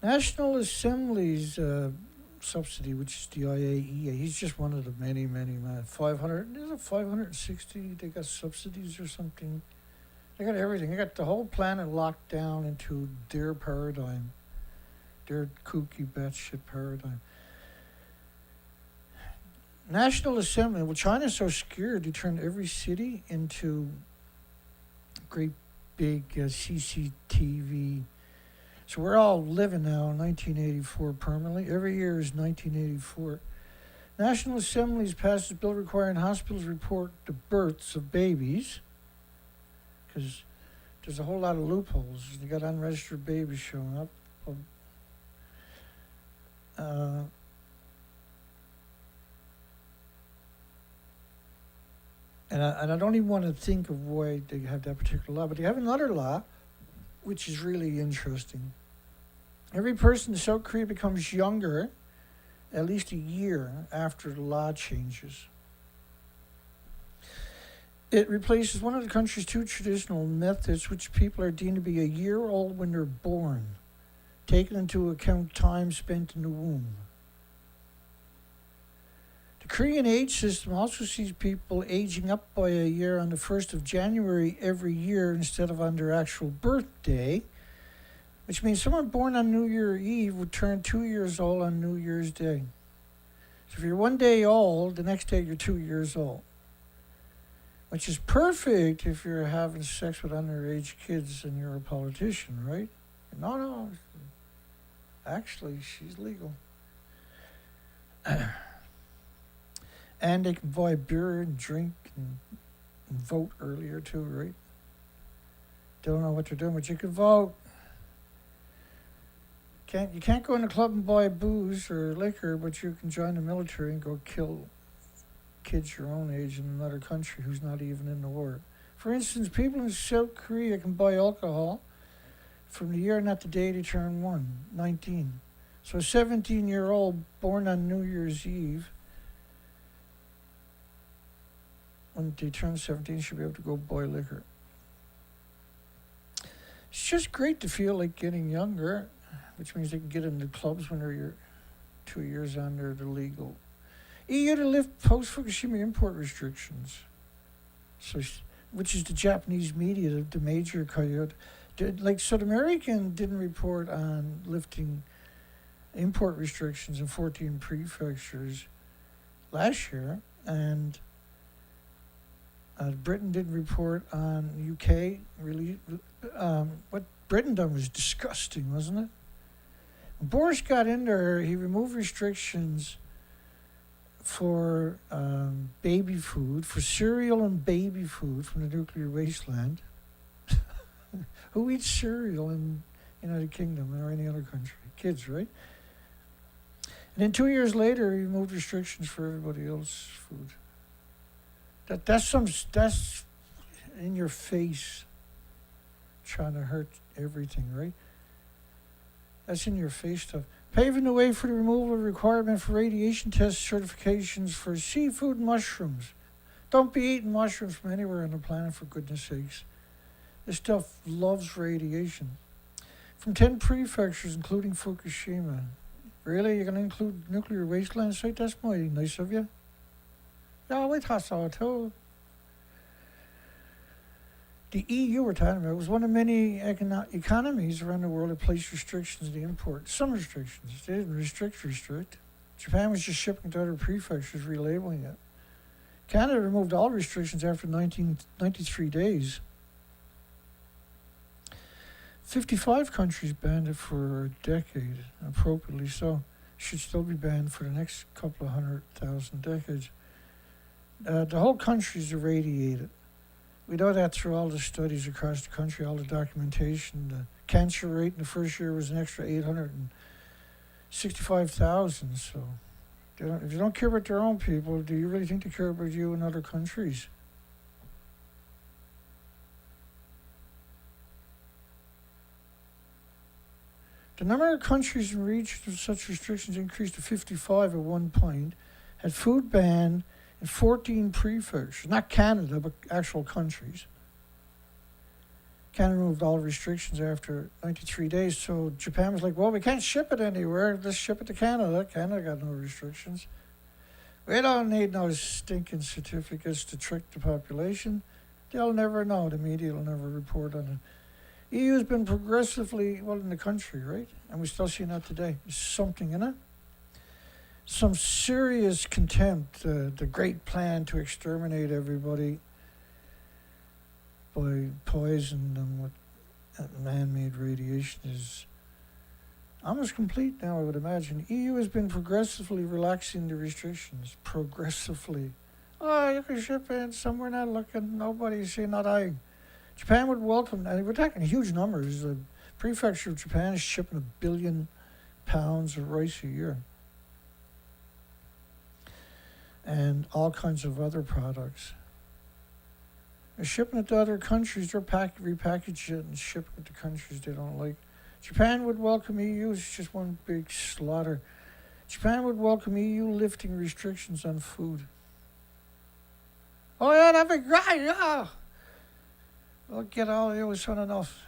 Speaker 1: National Assembly's subsidy, which is the IAEA. He's just one of the many, 500. Is it 560? They got subsidies or something. They got everything. They got the whole planet locked down into their paradigm, their kooky batshit paradigm. National Assembly. Well, China's so scared they turned every city into great big CCTV. So we're all living now in 1984 permanently. Every year is 1984. National Assembly's passed a bill requiring hospitals report the births of babies, because there's a whole lot of loopholes. You got unregistered babies showing up. And I don't even want to think of why they have that particular law, but they have another law, which is really interesting. Every person in South Korea becomes younger at least a year after the law changes. It replaces one of the country's two traditional methods, which people are deemed to be a year old when they're born, taking into account time spent in the womb. The Korean age system also sees people aging up by a year on the 1st of January every year instead of on their actual birthday, which means someone born on New Year Eve would turn 2 years old on New Year's Day. So if you're 1 day old, the next day you're 2 years old, which is perfect if you're having sex with underage kids and you're a politician, right? No, actually, she's legal. And they can buy beer and drink and vote earlier too, right? They don't know what they're doing, but you can vote. You can't go in a club and buy booze or liquor, but you can join the military and go kill kids your own age in another country who's not even in the war. For instance, people in South Korea can buy alcohol from the year, not the day they turn 19. So a 17-year-old born on New Year's Eve, when they turn 17, should be able to go buy liquor. It's just great to feel like getting younger, which means they can get into clubs when they're 2 years under the legal. EU to lift post-Fukushima import restrictions, which is the Japanese media, the major coyote. South American didn't report on lifting import restrictions in 14 prefectures last year, and Britain didn't report on UK. What Britain done was disgusting, wasn't it? When Boris got in there, he removed restrictions for baby food, for cereal and baby food from the nuclear wasteland. Who eats cereal in the United Kingdom or any other country? Kids, right? And then 2 years later, he removed restrictions for everybody else's food. That's in your face, trying to hurt everything, right? That's in your face stuff. Paving the way for the removal of requirement for radiation test certifications for seafood and mushrooms. Don't be eating mushrooms from anywhere on the planet, for goodness sakes. This stuff loves radiation. From 10 prefectures, including Fukushima. Really? You're going to include nuclear wasteland site? That's mighty nice of you. Yeah, we thought so too. The EU we're talking about was one of many economies around the world that placed restrictions on the import. Some restrictions. They didn't restrict. Japan was just shipping to other prefectures, relabeling it. Canada removed all restrictions after 93 days. 55 countries banned it for a decade, appropriately so. Should still be banned for the next couple of 100,000 decades. The whole country is irradiated. We know that through all the studies across the country, all the documentation. The cancer rate in the first year was an extra 865,000. So if you don't care about their own people, do you really think they care about you in other countries? The number of countries and regions with such restrictions increased to 55 at one point, had food banned in 14 prefectures, not Canada, but actual countries. Canada removed all restrictions after 93 days, so Japan was like, well, we can't ship it anywhere, let's ship it to Canada. Canada got no restrictions. We don't need no stinking certificates to trick the population. They'll never know, the media will never report on it. EU has been progressively, in the country, right? And we're still seeing that today. There's something in it. Some serious contempt, the great plan to exterminate everybody by poisoning them with man-made radiation is almost complete now, I would imagine. EU has been progressively relaxing the restrictions. Progressively. Oh, you can ship in somewhere not looking, nobody's seeing, not eyeing. Japan would welcome, and we're talking huge numbers. The prefecture of Japan is shipping 1 billion pounds of rice a year. And all kinds of other products. They're shipping it to other countries, they're repackaging it and shipping it to countries they don't like. Japan would welcome EU. It's just one big slaughter. Japan would welcome EU lifting restrictions on food. Oh yeah, that'd be great, yeah. We'll get all the was not enough.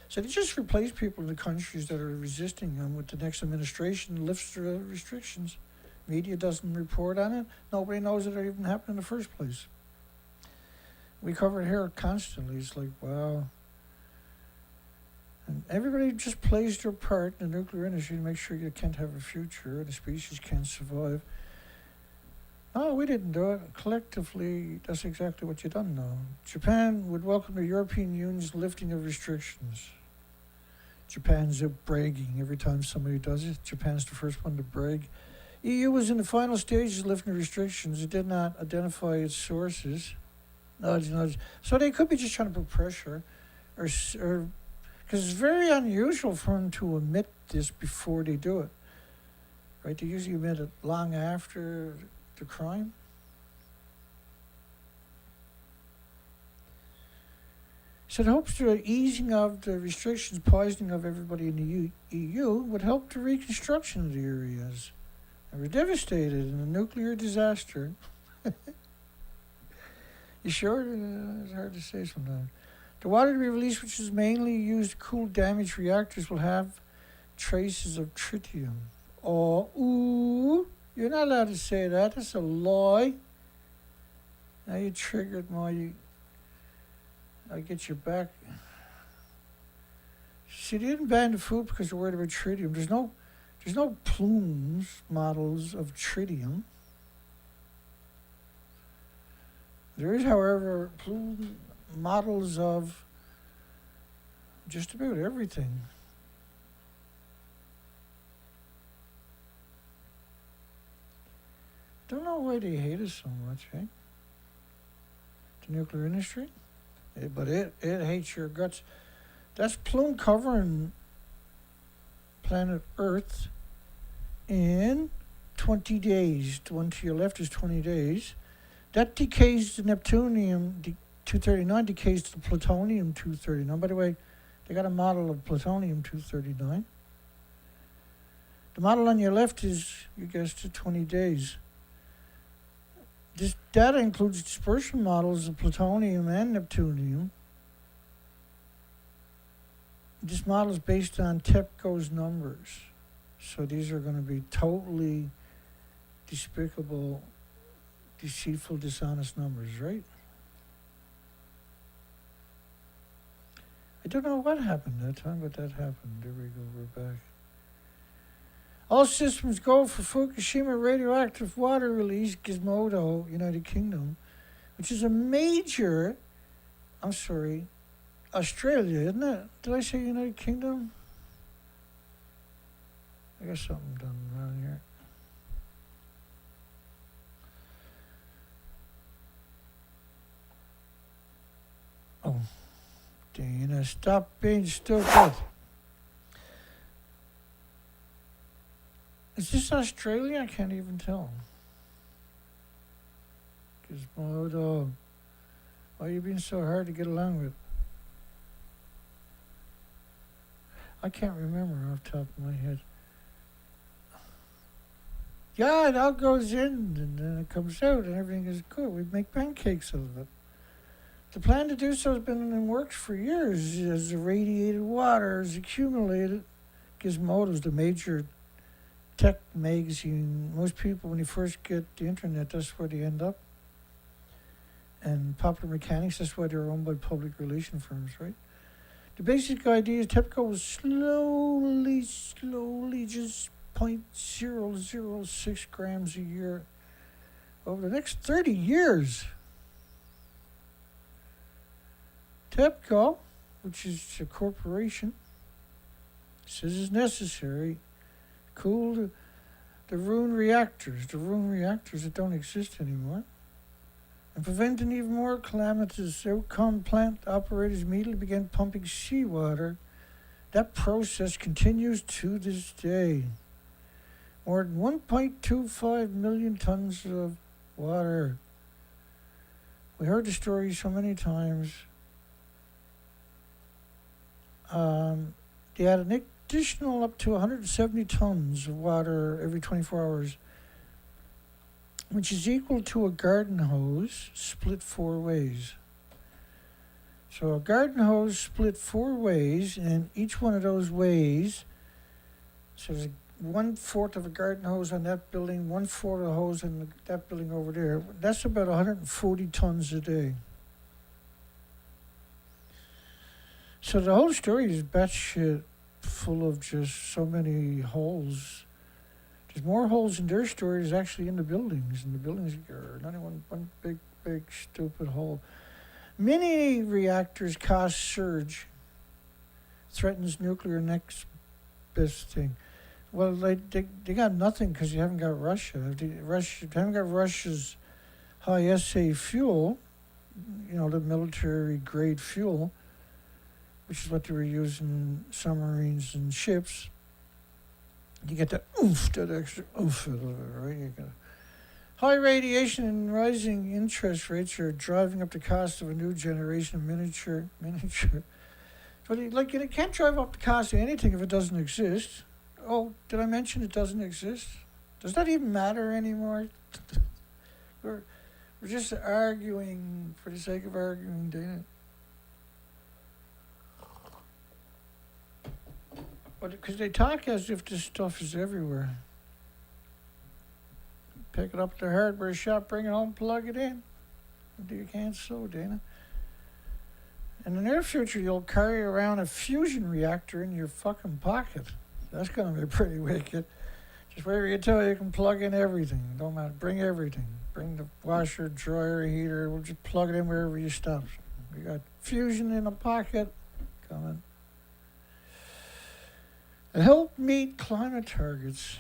Speaker 1: So they just replace people in the countries that are resisting them with the next administration lifts the restrictions. Media doesn't report on it. Nobody knows that it even happened in the first place. We cover it here constantly. It's like, wow. And everybody just plays their part in the nuclear industry to make sure you can't have a future and the species can't survive. No, we didn't do it. Collectively, that's exactly what you done now. Japan would welcome the European Union's lifting of restrictions. Japan's bragging every time somebody does it. Japan's the first one to brag. EU was in the final stages of lifting restrictions. It did not identify its sources. Nudge, nudge. So they could be just trying to put pressure, or because it's very unusual for them to admit this before they do it. Right? They usually admit it long after the crime. So it hopes the easing of the restrictions, poisoning of everybody in the EU would help the reconstruction of the areas. And we're devastated in a nuclear disaster. You sure? It's hard to say sometimes. The water to be released, which is mainly used to cool damaged reactors, will have traces of tritium. Oh, ooh, you're not allowed to say that. That's a lie. Now you triggered my... I'll get you back. See, they didn't ban the food because they're worried about tritium. There's no plumes models of tritium. There is, however, plume models of just about everything. Don't know why they hate us so much, eh? The nuclear industry? But it hates your guts. That's plume covering planet Earth in 20 days. The one to your left is 20 days. That decays the Neptunium-239, decays to plutonium-239. By the way, they got a model of plutonium-239. The model on your left is, you guessed it, 20 days. This data includes dispersion models of plutonium and neptunium. This model is based on TEPCO's numbers. So these are going to be totally despicable, deceitful, dishonest numbers, right? I don't know what happened that time, but that happened. There we go, we're back. All systems go for Fukushima radioactive water release, Gizmodo, United Kingdom, which is a major, Australia, isn't it? Did I say United Kingdom? I got something done around here. Oh, Dana, stop being stupid. Is this Australia? I can't even tell. Gizmodo. Why are you being so hard to get along with? I can't remember off the top of my head. Yeah, it all goes in and then it comes out and everything is good. We make pancakes out of it. The plan to do so has been in works for years as irradiated water is accumulated. Gizmodo is the major tech magazine. Most people, when you first get the internet, that's where they end up. And Popular Mechanics, that's why they're owned by public relation firms, right? The basic idea is TEPCO was slowly, just 0.006 grams a year over the next 30 years. TEPCO, which is a corporation, says it's necessary cool the ruined reactors that don't exist anymore, and preventing even more calamitous outcome. Plant operators immediately began pumping seawater. That process continues to this day. More than 1.25 million tons of water. We heard the story so many times. They add an additional up to 170 tons of water every 24 hours, which is equal to a garden hose split 4 ways. So a garden hose split 4 ways, and each one of those ways, so there's 1/4 of a garden hose on that building, 1/4 of a hose on that building over there. That's about 140 tons a day. So the whole story is batshit full of just so many holes. There's more holes in their stories actually in the buildings, and the buildings are not one big stupid hole. Mini reactors cost surge. Threatens nuclear next best thing. Well, they got nothing because you haven't got Russia. You haven't got Russia's high SA fuel, the military grade fuel, which is what they were using in submarines and ships. You get that extra oomph out of it, right? You got high radiation and rising interest rates are driving up the cost of a new generation of miniature. But you can't drive up the cost of anything if it doesn't exist. Oh, did I mention it doesn't exist? Does that even matter anymore? We're just arguing for the sake of arguing, Dana. But because they talk as if this stuff is everywhere. Pick it up at the hardware shop, bring it home, plug it in. You can't so, Dana. In the near future, you'll carry around a fusion reactor in your fucking pocket. That's going to be pretty wicked. Just wherever you tell you can plug in everything. Don't matter. Bring everything. Bring the washer, dryer, heater. We'll just plug it in wherever you stop. We got fusion in a pocket coming. And help meet climate targets.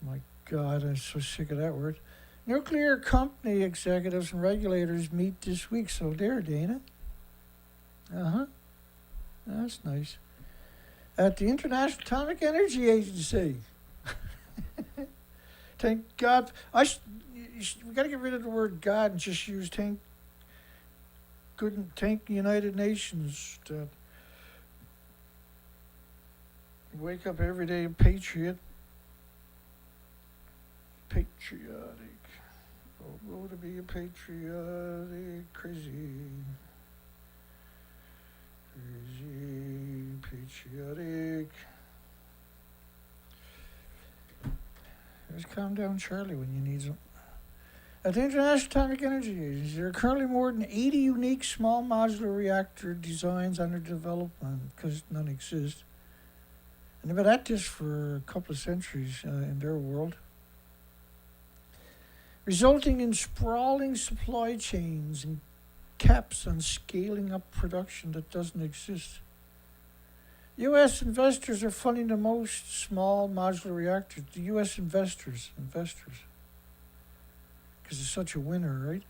Speaker 1: My God, I'm so sick of that word. Nuclear company executives and regulators meet this week. So there, Dana. That's nice. At the International Atomic Energy Agency. Thank God. We got to get rid of the word God and just use thank United Nations. That wake up every day a patriot. Patriotic. Oh, to be a patriotic, crazy, patriotic. Just calm down, Charlie, when you need some. At the International Atomic Energy Agency, there are currently more than 80 unique small modular reactor designs under development because none exist. And they've been at this for a couple of centuries in their world, resulting in sprawling supply chains and caps on scaling up production that doesn't exist. U.S. investors are funding the most small modular reactors. The U.S. investors, because it's such a winner, right?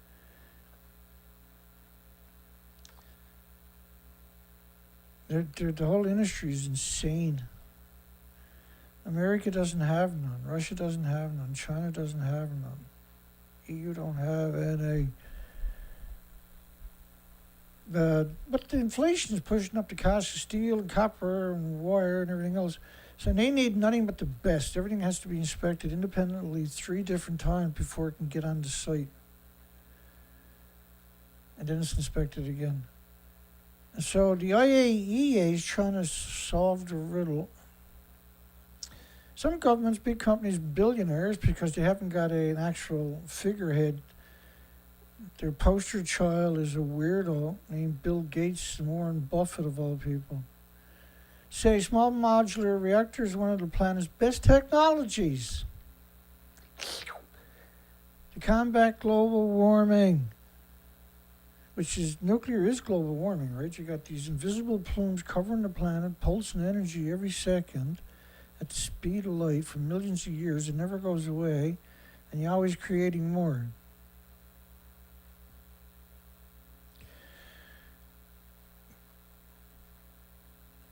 Speaker 1: The whole industry is insane. America doesn't have none. Russia doesn't have none. China doesn't have none. EU don't have any. But the inflation is pushing up the cost of steel and copper and wire and everything else. So they need nothing but the best. Everything has to be inspected independently 3 different times before it can get on the site. And then it's inspected again. And so the IAEA is trying to solve the riddle. Some governments, big companies, billionaires, because they haven't got an actual figurehead. Their poster child is a weirdo named Bill Gates and Warren Buffett, of all people. Say small modular reactor is one of the planet's best technologies to combat global warming, which is, nuclear is global warming, right? You got these invisible plumes covering the planet, pulsing energy every second at the speed of light for millions of years. It never goes away, and you're always creating more.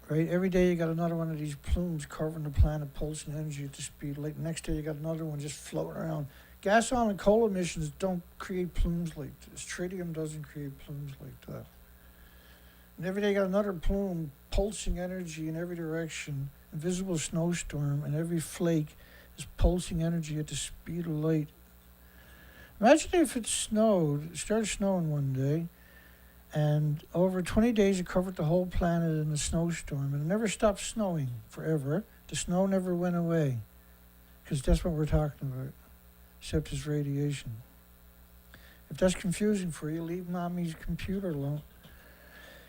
Speaker 1: Right? Every day you got another one of these plumes covering the planet, pulsing energy at the speed of light. Next day you got another one just floating around. Gas, oil, and coal emissions don't create plumes like this. Tritium doesn't create plumes like that. And every day got another plume, pulsing energy in every direction, invisible snowstorm, and every flake is pulsing energy at the speed of light. Imagine if it started snowing one day, and over 20 days it covered the whole planet in a snowstorm, and it never stopped snowing forever. The snow never went away, because that's what we're talking about, except it's radiation. If that's confusing for you, leave mommy's computer alone.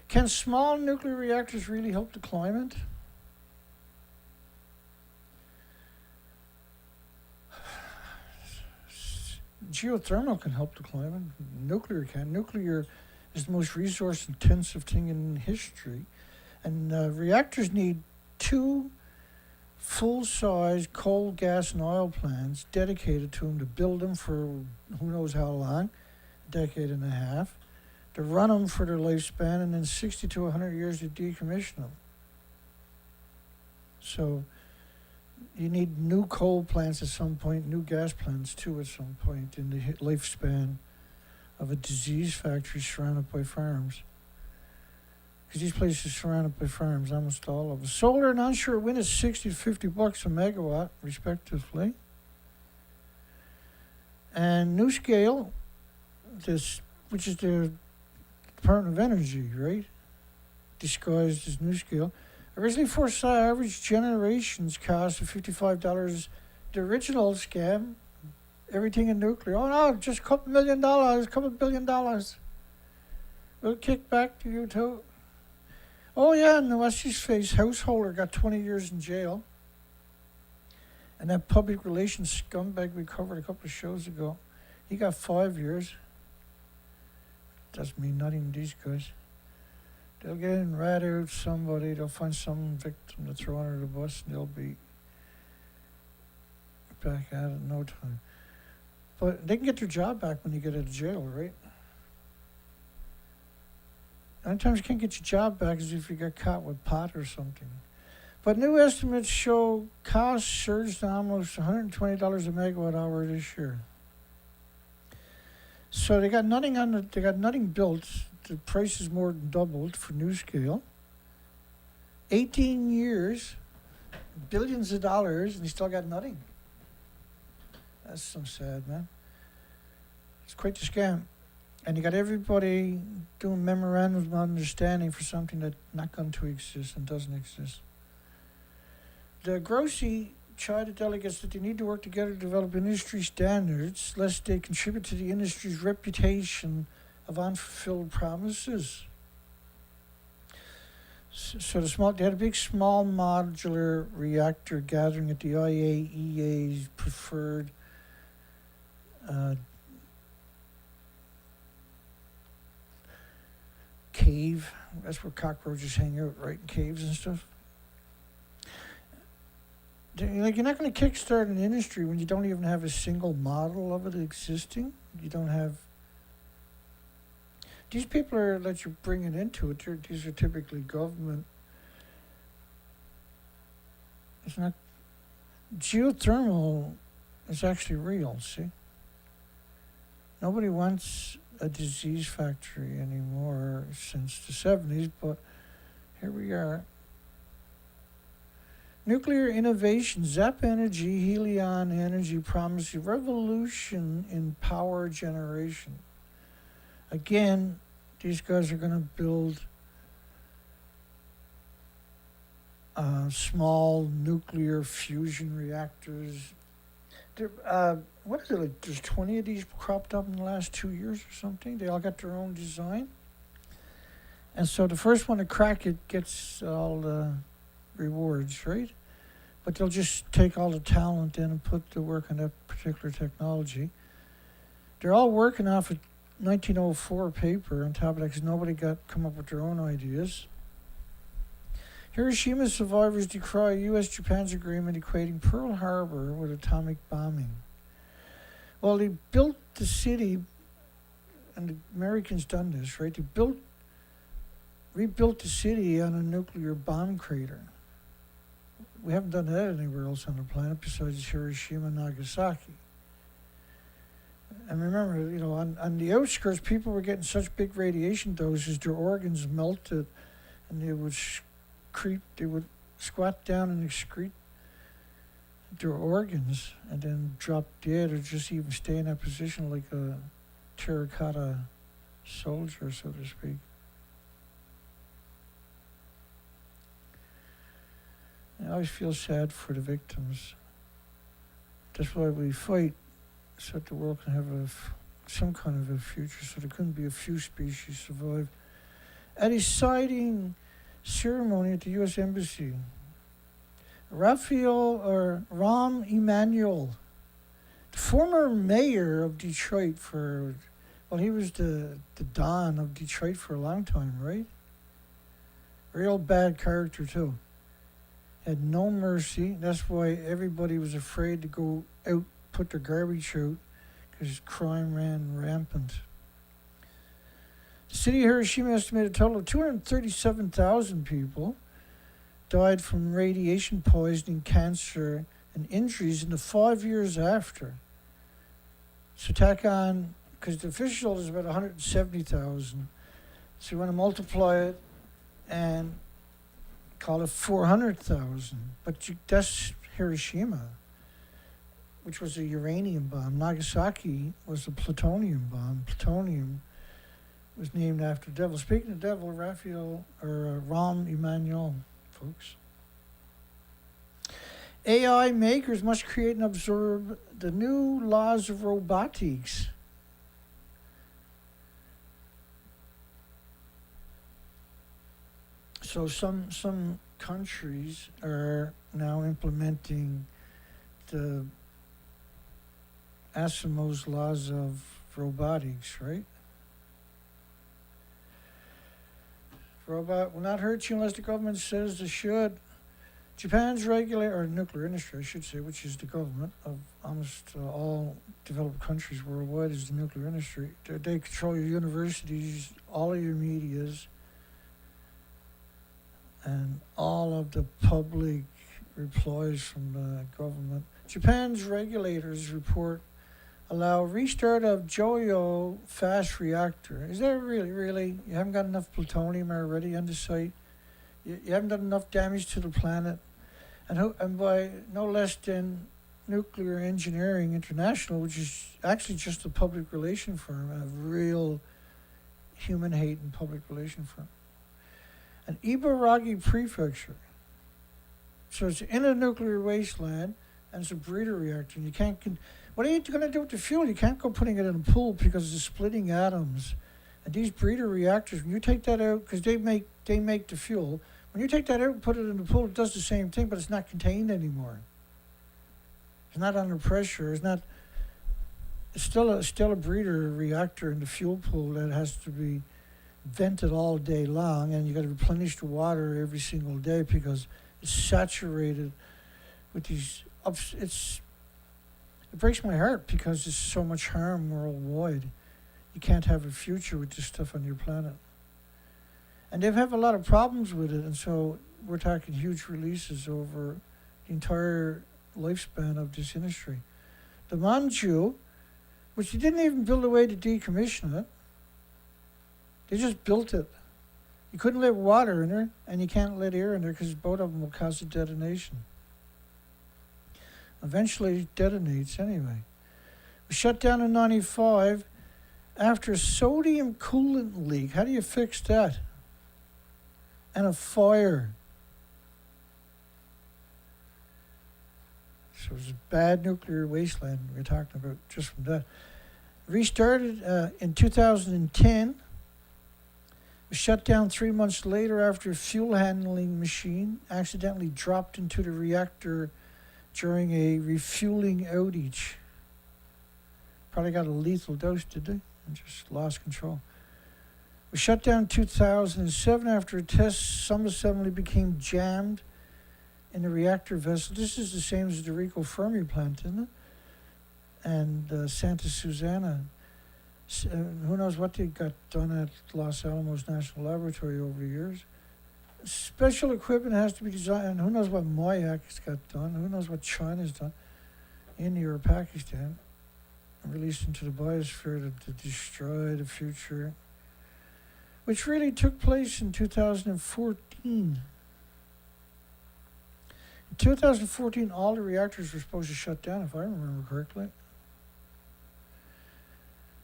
Speaker 1: Can small nuclear reactors really help the climate? Geothermal can help the climate. Nuclear can. Nuclear is the most resource-intensive thing in history. And reactors need 2 full-size coal, gas, and oil plants dedicated to them to build them for who knows how long, a decade and a half, to run them for their lifespan, and then 60 to 100 years to decommission them. So you need new coal plants at some point, new gas plants too at some point in the lifespan of a disease factory surrounded by farms. Because these places are surrounded by farms, almost all of them. Solar and onshore wind is $60 to $50 a megawatt, respectively. And NuScale, which is the Department of Energy, right? Disguised as NuScale. Originally foresaw average generations cost of $55. The original scam, everything in nuclear. Oh no, just a couple $1 million, couple $1 billion. We'll kick back to you too. Oh yeah, and the what's his face householder got 20 years in jail. And that public relations scumbag we covered a couple of shows ago, he got 5 years. Doesn't mean nothing to these guys. They'll get in, rat out somebody, they'll find some victim to throw under the bus, and they'll be back at it in no time. But they can get their job back when you get out of jail, right? Sometimes you can't get your job back as if you got caught with pot or something. But new estimates show costs surged to almost $120 a megawatt hour this year. So they got nothing built. The price is more than doubled for NuScale. 18 years, billions of dollars, and you still got nothing. That's so sad, man. It's quite the scam. And you got everybody doing memorandums of understanding for something that's not going to exist and doesn't exist. The Grossi chided delegates that they need to work together to develop industry standards, lest they contribute to the industry's reputation of unfulfilled promises. So they had a big small modular reactor gathering at the IAEA's preferred cave. That's where cockroaches hang out, right? In caves and stuff. Like, you're not going to kickstart an industry when you don't even have a single model of it existing. You don't have. These people that you're bringing into it, these are typically government. It's not. Geothermal is actually real, see? Nobody wants a disease factory anymore since the 70s, but here we are. Nuclear innovation, Zap Energy, Helion Energy promise a revolution in power generation. Again, these guys are going to build small nuclear fusion reactors. What is it, like there's 20 of these cropped up in the last 2 years or something? They all got their own design. And so the first one to crack it gets all the rewards, right? But they'll just take all the talent in and put the work on that particular technology. They're all working off a 1904 paper on top of that because nobody come up with their own ideas. Hiroshima survivors decry U.S.-Japan's agreement equating Pearl Harbor with atomic bombing. Well, they built the city, and the Americans done this, right? They rebuilt the city on a nuclear bomb crater. We haven't done that anywhere else on the planet besides Hiroshima and Nagasaki. And remember, on the outskirts, people were getting such big radiation doses, their organs melted, and they would squat down and excrete their organs, and then drop dead, or just even stay in that position like a terracotta soldier, so to speak. I always feel sad for the victims. That's why we fight, so that the world can have some kind of a future, so there couldn't be a few species survive. At a sighting ceremony at the U.S. Embassy, Rahm Emanuel, the former mayor of Detroit he was the Don of Detroit for a long time, right? Real bad character, too. Had no mercy. That's why everybody was afraid to go out, put their garbage out, because crime ran rampant. The city of Hiroshima estimated a total of 237,000 people died from radiation poisoning, cancer, and injuries in the 5 years after. So tack on, because the official is about 170,000. So you want to multiply it and call it 400,000. But that's Hiroshima, which was a uranium bomb. Nagasaki was a plutonium bomb. Plutonium was named after the devil. Speaking of the devil, Rahm Emanuel, folks. AI makers must create and absorb the new laws of robotics. So some countries are now implementing the Asimov's laws of robotics, right? Robot will not hurt you unless the government says it should. Japan's nuclear industry, I should say, which is the government of almost all developed countries worldwide, is the nuclear industry. They control your universities, all of your medias, and all of the public replies from the government. Japan's regulators report allow restart of Joyo fast reactor. Is that really? You haven't got enough plutonium already on the site? You haven't done enough damage to the planet? And by no less than Nuclear Engineering International, which is actually just a public relation firm, a real human-hating public relation firm. An Ibaraki prefecture. So it's in a nuclear wasteland, and it's a breeder reactor. And you can't. What are you going to do with the fuel? You can't go putting it in a pool because it's splitting atoms. And these breeder reactors, when you take that out, because they make the fuel. When you take that out and put it in the pool, it does the same thing, but it's not contained anymore. It's not under pressure. It's still a breeder reactor in the fuel pool that has to be vented all day long, and you got to replenish the water every single day because it's saturated with these. It breaks my heart because there's so much harm worldwide. You can't have a future with this stuff on your planet. And they have a lot of problems with it, and so we're talking huge releases over the entire lifespan of this industry. The Manju, which they didn't even build a way to decommission it, they just built it. You couldn't let water in there, and you can't let air in there because both of them will cause a detonation. Eventually, it detonates anyway. It was shut down in 95 after a sodium coolant leak. How do you fix that? And a fire. So it was a bad nuclear wasteland we're talking about just from that. Restarted in 2010. Was shut down 3 months later after a fuel handling machine accidentally dropped into the reactor during a refueling outage. Probably got a lethal dose, did they? And just lost control. Was shut down in 2007 after a test subassembly became jammed in the reactor vessel. This is the same as the Rico Fermi plant, isn't it? And Santa Susana. Who knows what they got done at Los Alamos National Laboratory over the years. Special equipment has to be designed, and who knows what Mayak's got done, who knows what China's done, India or Pakistan. released into the biosphere to destroy the future, which really took place in 2014. In 2014, all the reactors were supposed to shut down, if I remember correctly.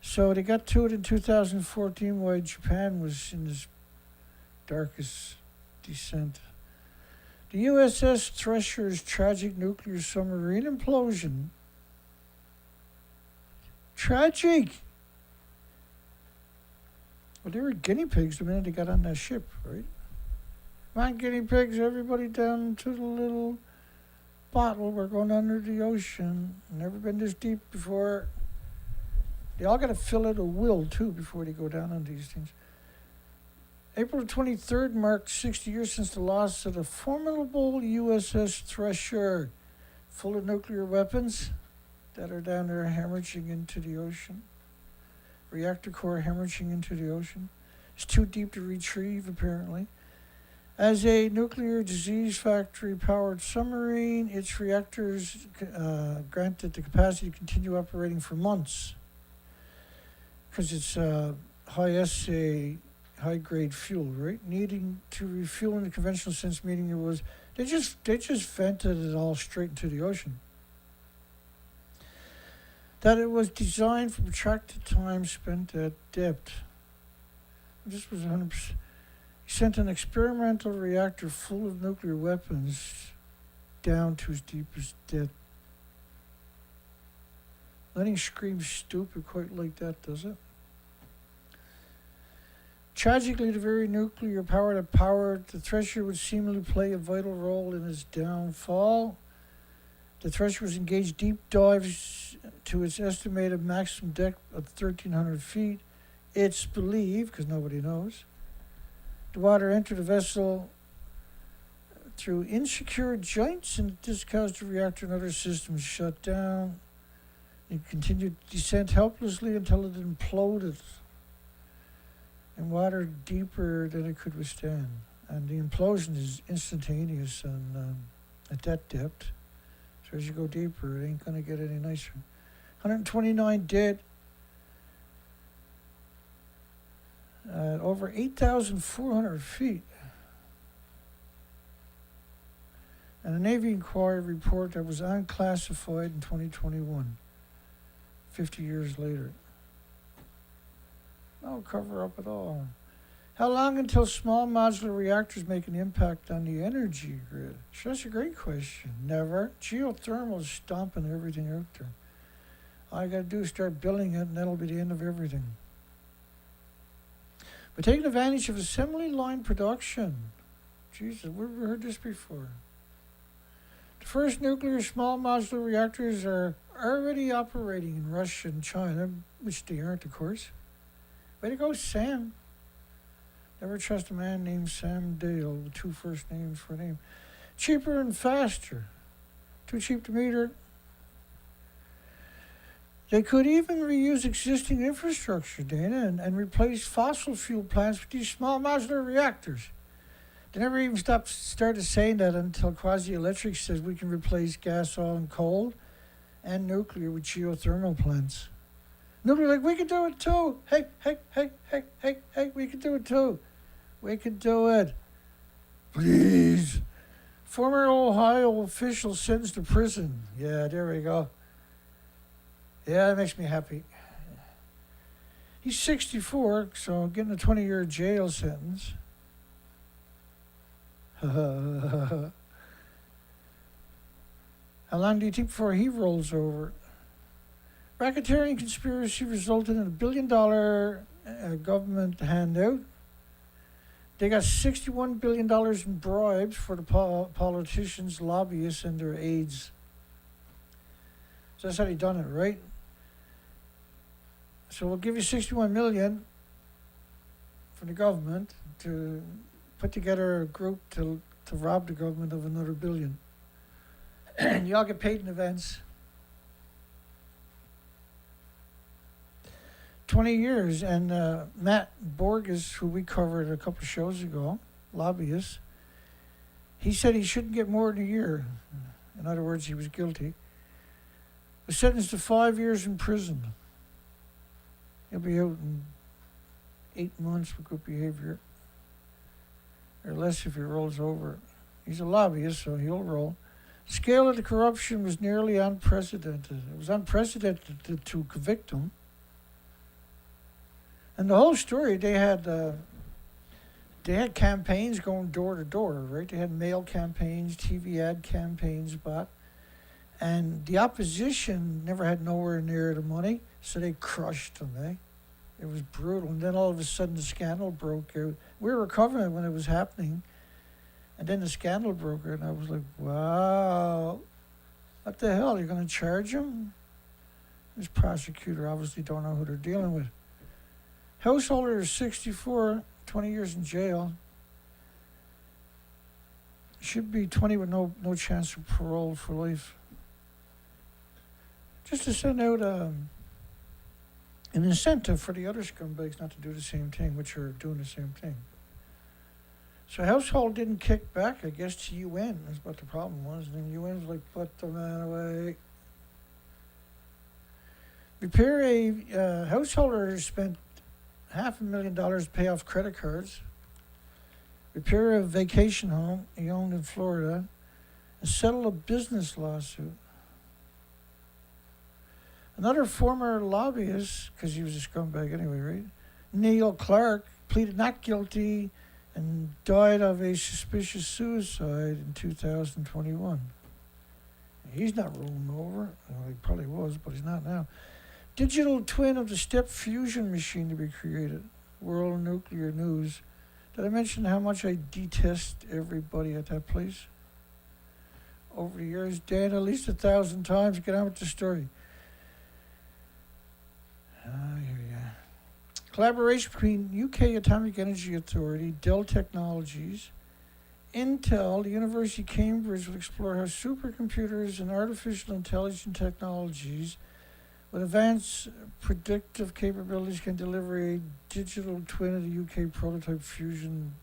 Speaker 1: So they got to it in 2014 while Japan was in this darkest descent. The USS Thresher's tragic nuclear submarine implosion. Tragic! Well, they were guinea pigs the minute they got on that ship, right? Come on, guinea pigs, everybody down to the little bottle. We're going under the ocean. Never been this deep before. They all got to fill out a will, too, before they go down on these things. April 23rd marked 60 years since the loss of the formidable USS Thresher, full of nuclear weapons that are down there hemorrhaging into the ocean. Reactor core hemorrhaging into the ocean. It's too deep to retrieve, apparently. As a nuclear disease factory-powered submarine, its reactors granted the capacity to continue operating for months because it's high assay, high-grade fuel, right? Needing to refuel in the conventional sense, meaning it was they just vented it all straight into the ocean. That it was designed for protracted time spent at depth. This was 100%. He sent an experimental reactor full of nuclear weapons down to its deepest depth. Nothing screams stupid quite like that, does it? Tragically, the very nuclear power that powered the Thresher would seemingly play a vital role in its downfall. The Thresher was engaged deep dives to its estimated maximum depth of 1,300 feet. It's believed, because nobody knows, the water entered the vessel through insecure joints and this caused the reactor and other systems shut down. It continued to descend helplessly until it imploded in water deeper than it could withstand. And the implosion is instantaneous and at that depth. So as you go deeper, it ain't going to get any nicer. 129 dead. At over 8,400 feet. And a Navy inquiry report that was unclassified in 2021, 50 years later. No cover up at all. How long until small modular reactors make an impact on the energy grid? Sure, that's a great question. Never. Geothermal is stomping everything out there. All I got to do is start building it, and that'll be the end of everything. But taking advantage of assembly line production. Jesus, we've heard this before. The first nuclear small modular reactors are already operating in Russia and China, which they aren't, of course. Way to go, Sam. Never trust a man named Sam Dale with two first names for a name. Cheaper and faster. Too cheap to meter. They could even reuse existing infrastructure, Dana, and replace fossil fuel plants with these small modular reactors. They never even started saying that until Quasi-Electric says we can replace gas, oil, and coal and nuclear with geothermal plants. Nuclear, like, we can do it too. Hey, we can do it too. We can do it. Please. Former Ohio official sentenced to prison. Yeah, there we go. Yeah, that makes me happy. He's 64, so getting a 20-year jail sentence. How long do you think before he rolls over? Racketeering conspiracy resulted in a $1 billion government handout. They got $61 billion in bribes for the politicians, lobbyists, and their aides. So that's how they done it, right? So we'll give you $61 million from the government to put together a group to rob the government of another $1 billion. And you all get paid in advance. 20 years, and Matt Borges, who we covered a couple of shows ago, lobbyist, he said he shouldn't get more than a year. In other words, he was guilty. was sentenced to 5 years in prison. He'll be out in 8 months for good behavior, or less if he rolls over. He's a lobbyist, so he'll roll. Scale of the corruption was nearly unprecedented. It was unprecedented to convict him. And the whole story, they had campaigns going door to door, right? They had mail campaigns, TV ad campaigns, and the opposition never had nowhere near the money, so they crushed them, eh? It was brutal. And then all of a sudden the scandal broke out. We were covering it when it was happening. And then the scandal broke out, and I was like, wow, what the hell? You're going to charge him? This prosecutor obviously don't know who they're dealing with. Householder is 64, 20 years in jail. Should be 20 with no chance of parole for life. Just to send out an incentive for the other scumbags not to do the same thing, which are doing the same thing. So Household didn't kick back, I guess, to UN. That's what the problem was. And then UN was like, put the man away. Repair a householder spent $500,000 to pay off credit cards. Repair a vacation home he owned in Florida. And settle a business lawsuit. Another former lobbyist, because he was a scumbag anyway, right? Neil Clark pleaded not guilty and died of a suspicious suicide in 2021. He's not rolling over. Well, he probably was, but he's not now. Digital twin of the step fusion machine to be created. World Nuclear News. Did I mention how much I detest everybody at that place? Over the years, Dan, at least 1,000 times. Get on with the story. Here we go. Collaboration between UK Atomic Energy Authority, Dell Technologies, Intel, the University of Cambridge will explore how supercomputers and artificial intelligence technologies with advanced predictive capabilities can deliver a digital twin of the UK prototype fusion.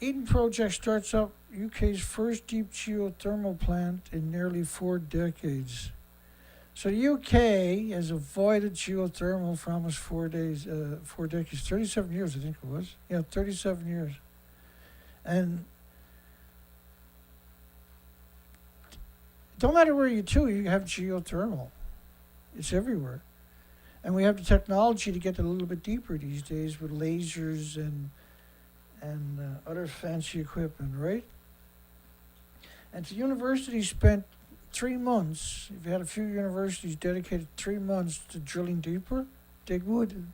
Speaker 1: Eden Project starts up UK's first deep geothermal plant in nearly 4 decades. So the UK has avoided geothermal for almost 4 decades, 37 years, I think it was. Yeah, 37 years. And don't matter where you have geothermal. It's everywhere. And we have the technology to get a little bit deeper these days with lasers and other fancy equipment, right? And the university spent 3 months, if you had a few universities dedicated 3 months to drilling deeper, dig wood.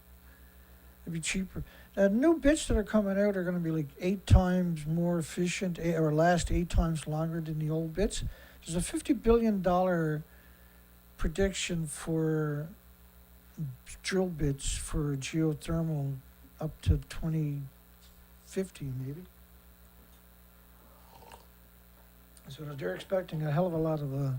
Speaker 1: It'd be cheaper. New bits that are coming out are going to be like 8 times more efficient, or last 8 times longer than the old bits. There's a $50 billion prediction for drill bits for geothermal up to 2050 maybe. So they're expecting a hell of a lot of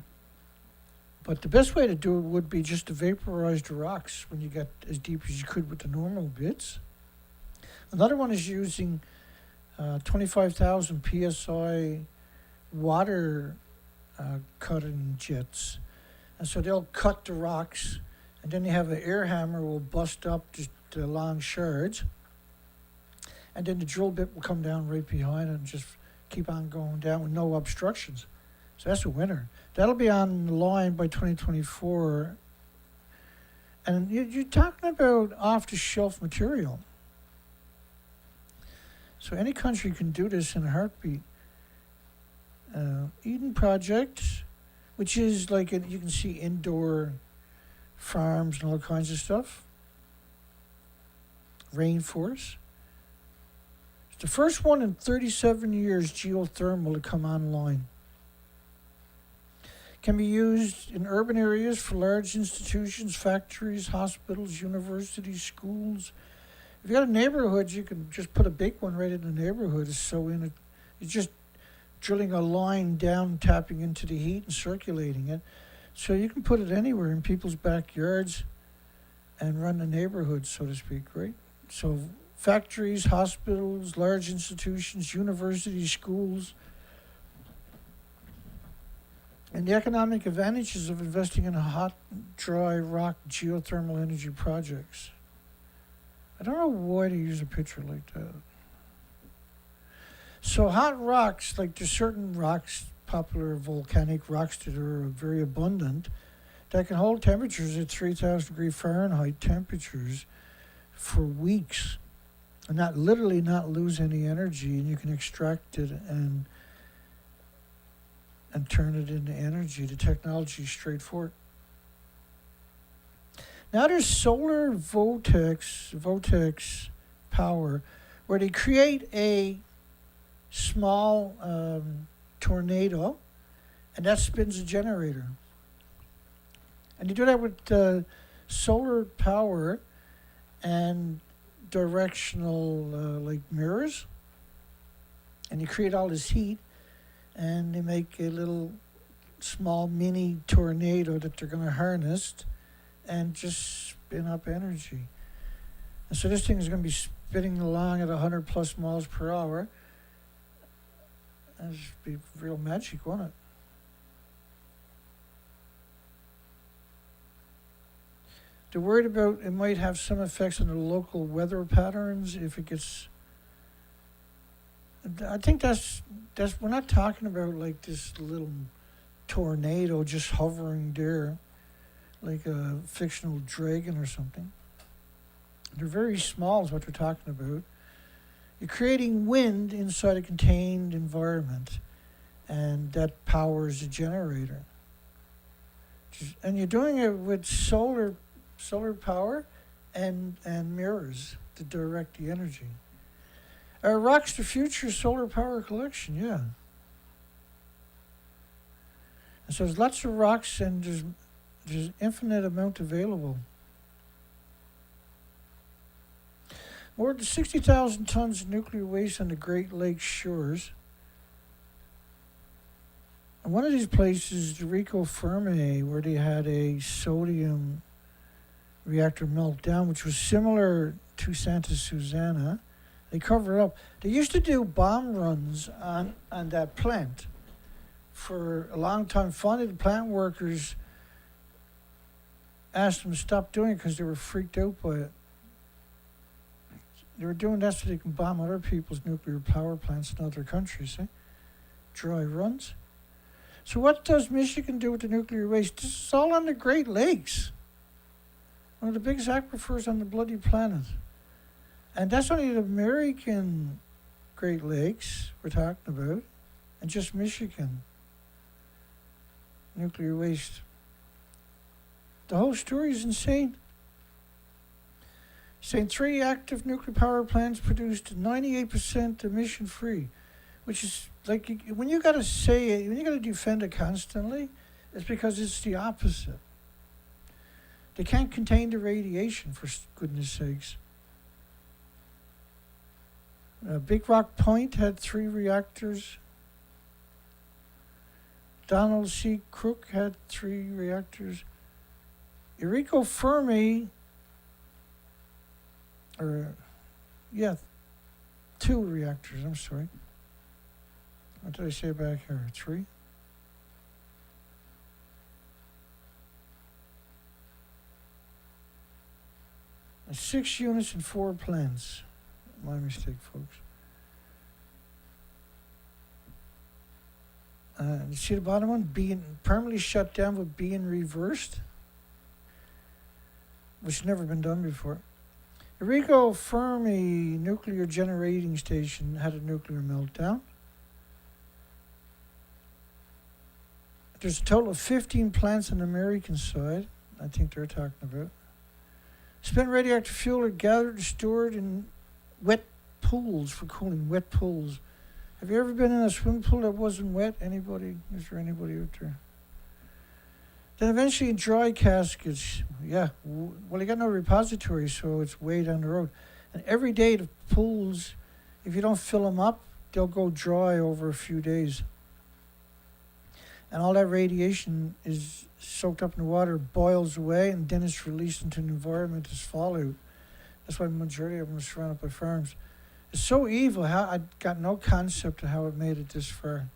Speaker 1: but the best way to do it would be just to vaporize the rocks when you get as deep as you could with the normal bits. Another one is using 25,000 PSI water cutting jets. And so they'll cut the rocks, and then they have an air hammer will bust up the long shards, and then the drill bit will come down right behind it and just keep on going down with no obstructions. So that's a winner. That'll be online by 2024. And you're talking about off-the-shelf material. So any country can do this in a heartbeat. Eden Project, which is like, you can see indoor farms and all kinds of stuff. Rainforest. It's the first one in 37 years geothermal to come online. Can be used in urban areas for large institutions, factories, hospitals, universities, schools. If you got a neighborhood, you can just put a big one right in the neighborhood. So it's just drilling a line down, tapping into the heat and circulating it. So you can put it anywhere in people's backyards and run the neighborhood, so to speak, right? So factories, hospitals, large institutions, universities, schools. And the economic advantages of investing in hot, dry rock geothermal energy projects. I don't know why they use a picture like that. So hot rocks, like there's certain rocks, popular volcanic rocks that are very abundant, that can hold temperatures at 3,000 degree Fahrenheit temperatures for weeks, and not lose any energy, and you can extract it and turn it into energy. The technology is straightforward. Now there's solar vortex power, where they create a small tornado, and that spins a generator. And you do that with solar power and directional like mirrors, and you create all this heat, and they make a little small mini tornado that they're going to harness and just spin up energy. And so this thing is going to be spinning along at 100 plus miles per hour. That'd be real magic, won't it? They're worried about it might have some effects on the local weather patterns if it gets. I think that's we're not talking about like this little tornado just hovering there like a fictional dragon or something. They're very small is what they're talking about. You're creating wind inside a contained environment, and that powers a generator. And you're doing it with solar power and mirrors to direct the energy. Rocks the Future Solar Power Collection, yeah. And so there's lots of rocks, and there's infinite amount available. More than 60,000 tons of nuclear waste on the Great Lakes shores. And one of these places is Rico Fermi, where they had a sodium reactor meltdown, which was similar to Santa Susana. They cover it up. They used to do bomb runs on that plant for a long time. Finally, the plant workers asked them to stop doing it because they were freaked out by it. They were doing that so they can bomb other people's nuclear power plants in other countries, eh? Dry runs. So what does Michigan do with the nuclear waste? This is all on the Great Lakes. One of the biggest aquifers on the bloody planet. And that's only the American Great Lakes we're talking about, and just Michigan. Nuclear waste. The whole story is insane. Saying 3 active nuclear power plants produced 98% emission free, which is like when you got to say it, when you got to defend it constantly, it's because it's the opposite. They can't contain the radiation, for goodness sakes. Big Rock Point had 3 reactors. Donald C. Crook had 3 reactors. Enrico Fermi, 2 reactors, I'm sorry. What did I say back here? 3? And 6 units and 4 plants. My mistake, folks. You see the bottom one? Being permanently shut down but being reversed, which has never been done before. Enrico Fermi Nuclear Generating Station had a nuclear meltdown. There's a total of 15 plants on the American side, I think they're talking about. Spent radioactive fuel are gathered and stored in wet pools for cooling, wet pools. Have you ever been in a swimming pool that wasn't wet? Anybody? Is there anybody out there? Then eventually in dry caskets. Yeah, well, you got no repository, so it's way down the road. And every day the pools, if you don't fill them up, they'll go dry over a few days. And all that radiation is soaked up in the water, boils away, and then it's released into the environment as fallout. That's why the majority of them are surrounded by farms. It's so evil. How I got no concept of how it made it this far.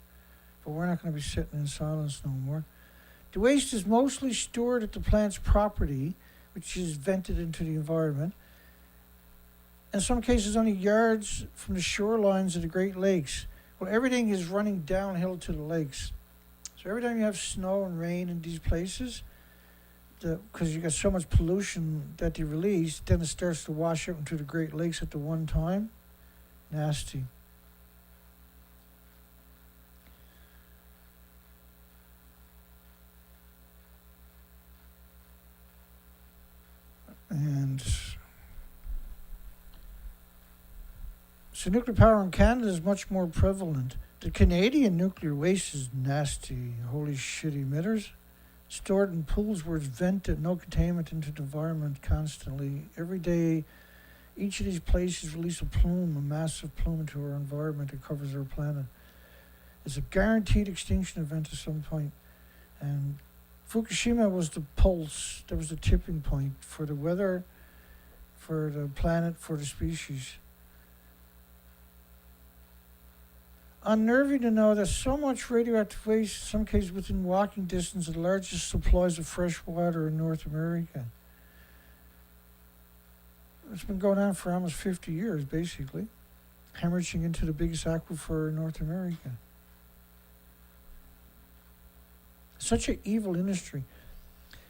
Speaker 1: but we're not going to be sitting in silence no more. The waste is mostly stored at the plant's property, which is vented into the environment. In some cases, only yards from the shorelines of the Great Lakes. Well, everything is running downhill to the lakes. So every time you have snow and rain in these places, because you got so much pollution that they release, then it starts to wash out into the Great Lakes at the one time. Nasty. And so nuclear power in Canada is much more prevalent. The Canadian nuclear waste is nasty, holy shit emitters. Stored in pools where it's vented, no containment into the environment constantly. Every day, each of these places release a plume, a massive plume into our environment that covers our planet. It's a guaranteed extinction event at some point. And Fukushima was the pulse, that was the tipping point for the weather, for the planet, for the species. Unnerving to know that so much radioactive waste, in some cases within walking distance of the largest supplies of fresh water in North America. It's been going on for almost 50 years, basically, hemorrhaging into the biggest aquifer in North America. Such an evil industry.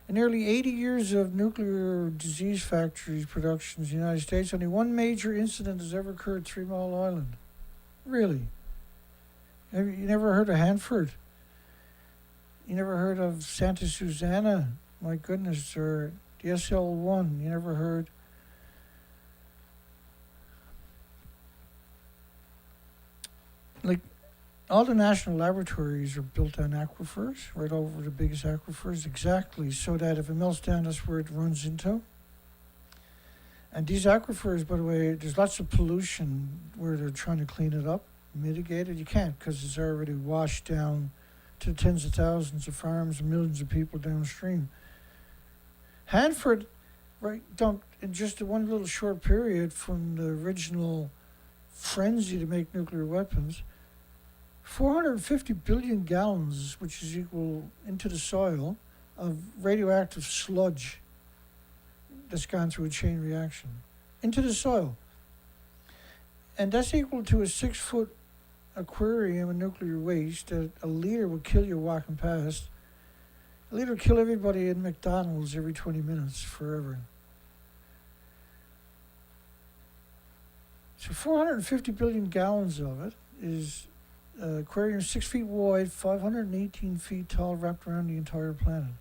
Speaker 1: In nearly 80 years of nuclear disease factories productions in the United States, only one major incident has ever occurred at 3 Mile Island. Really? You never heard of Hanford? You never heard of Santa Susana? My goodness, or the SL1? You never heard? Like, all the national laboratories are built on aquifers, right over the biggest aquifers, exactly, so that if it melts down, that's where it runs into. And these aquifers, by the way, there's lots of pollution where they're trying to clean it up, mitigate it. You can't, because it's already washed down to tens of thousands of farms and millions of people downstream. Hanford, right, dumped in just one little short period from the original frenzy to make nuclear weapons, 450 billion gallons, which is equal into the soil, of radioactive sludge that's gone through a chain reaction into the soil. And that's equal to a 6-foot aquarium of nuclear waste that a liter would kill you walking past. A liter would kill everybody in McDonald's every 20 minutes forever. So 450 billion gallons of it is aquarium 6 feet wide, 518 feet tall, wrapped around the entire planet.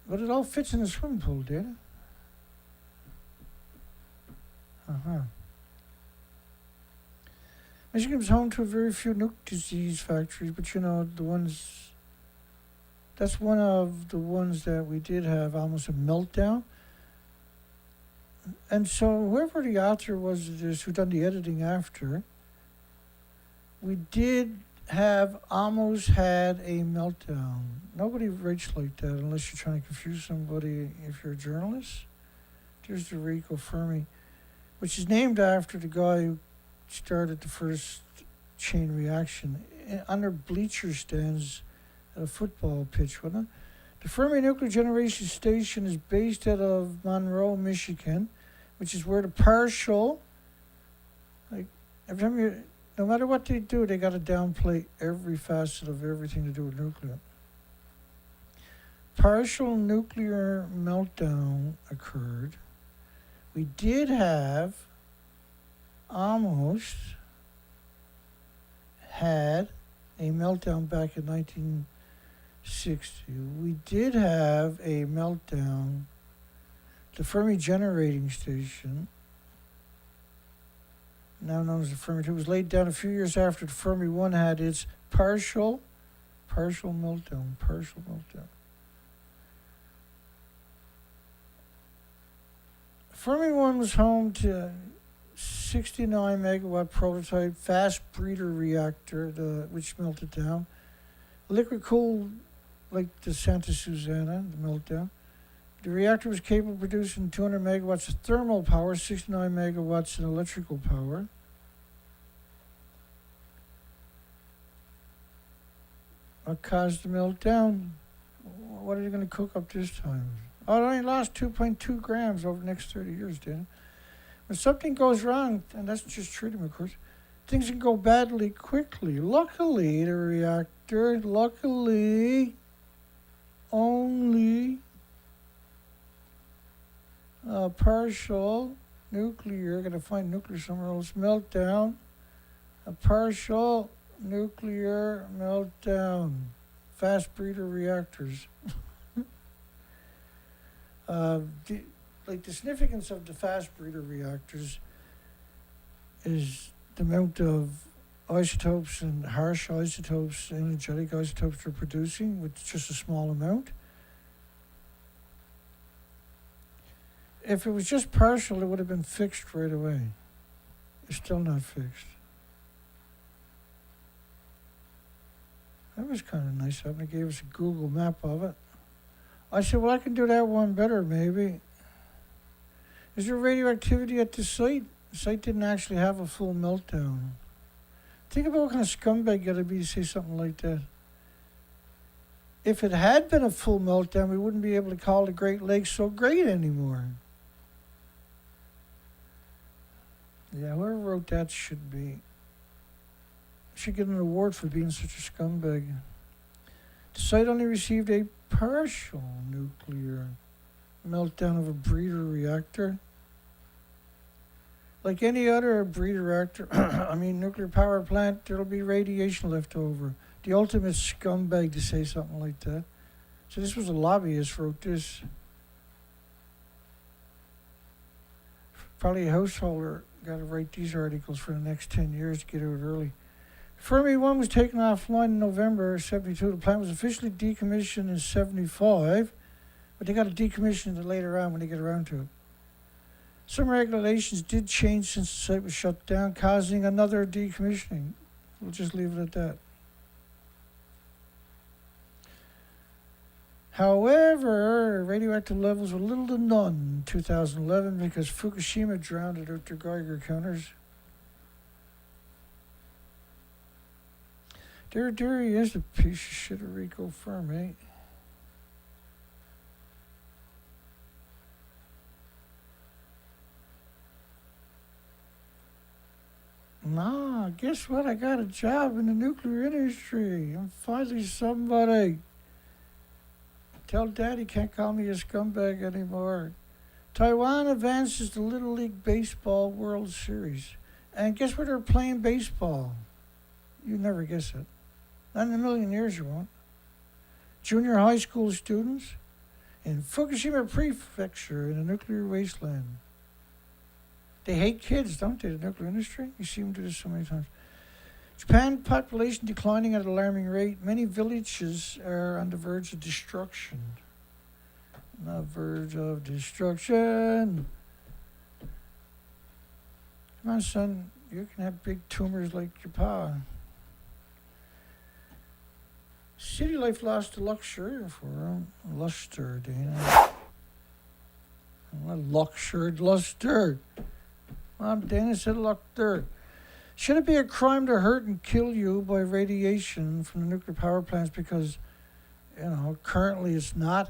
Speaker 1: But it all fits in a swimming pool, did it? Michigan's home to a very few nuke disease factories, but you know, that's one of the ones that we did have almost a meltdown. And so whoever the author was of this, who done the editing after, we did almost had a meltdown. Nobody writes like that unless you're trying to confuse somebody if you're a journalist. There's the Rico Fermi, which is named after the guy who started the first chain reaction under bleacher stands at a football pitch, wasn't it? The Fermi Nuclear Generation Station is based out of Monroe, Michigan, which is where the partial, like, every time no matter what they do, they got to downplay every facet of everything to do with nuclear. Partial nuclear meltdown occurred. We did have almost had a meltdown back in 1960. We did have a meltdown. The Fermi Generating Station, now known as the Fermi 2, was laid down a few years after the Fermi 1 had its partial meltdown. Fermi 1 was home to 69 megawatt prototype fast breeder reactor, which melted down. Liquid cooled like the Santa Susana, the meltdown. The reactor was capable of producing 200 megawatts of thermal power, 69 megawatts in electrical power. What caused the meltdown? What are you going to cook up this time? Oh, it only lost 2.2 grams over the next 30 years, did it? When something goes wrong, and that's just tritium, of course, things can go badly quickly. Luckily, the reactor, only partial nuclear, gotta find nuclear somewhere else, meltdown, a partial nuclear meltdown, fast breeder reactors. The significance of the fast breeder reactors is the amount of isotopes and harsh isotopes, energetic isotopes they're producing with just a small amount. If it was just partial, it would have been fixed right away. It's still not fixed. That was kind of nice of them. They gave us a Google map of it. I said, well, I can do that one better, maybe. Is there radioactivity at the site? The site didn't actually have a full meltdown. Think about what kind of scumbag you gotta be to say something like that. If it had been a full meltdown, we wouldn't be able to call the Great Lakes so great anymore. Yeah, whoever wrote that should get an award for being such a scumbag. The site only received a partial nuclear meltdown of a breeder reactor. Like any other breeder reactor, nuclear power plant, there'll be radiation left over. The ultimate scumbag to say something like that. So this was a lobbyist wrote this. Probably a householder got to write these articles for the next 10 years to get out early. Fermi 1 was taken offline in November 72. The plant was officially decommissioned in 75, but they got to decommission it later on when they get around to it. Some regulations did change since the site was shut down, causing another decommissioning. We'll just leave it at that. However, radioactive levels were little to none in 2011 because Fukushima drowned out their Geiger counters. There he is, a piece of shit of Rico Fermi. Nah, guess what? I got a job in the nuclear industry. I'm finally somebody. Tell Daddy can't call me a scumbag anymore. Taiwan advances to Little League Baseball World Series. And guess where they're playing baseball? You never guess it. Not in a million years you won't. Junior high school students in Fukushima prefecture in a nuclear wasteland. They hate kids, don't they, the nuclear industry? You see them do this so many times. Japan population declining at an alarming rate. Many villages are on the verge of destruction. On the verge of destruction. Come on, son. You can have big tumors like your pa. City life lost a luxury for luster, Dana. Luxured luster. Mom, Dana said luster. Should it be a crime to hurt and kill you by radiation from the nuclear power plants because, currently it's not?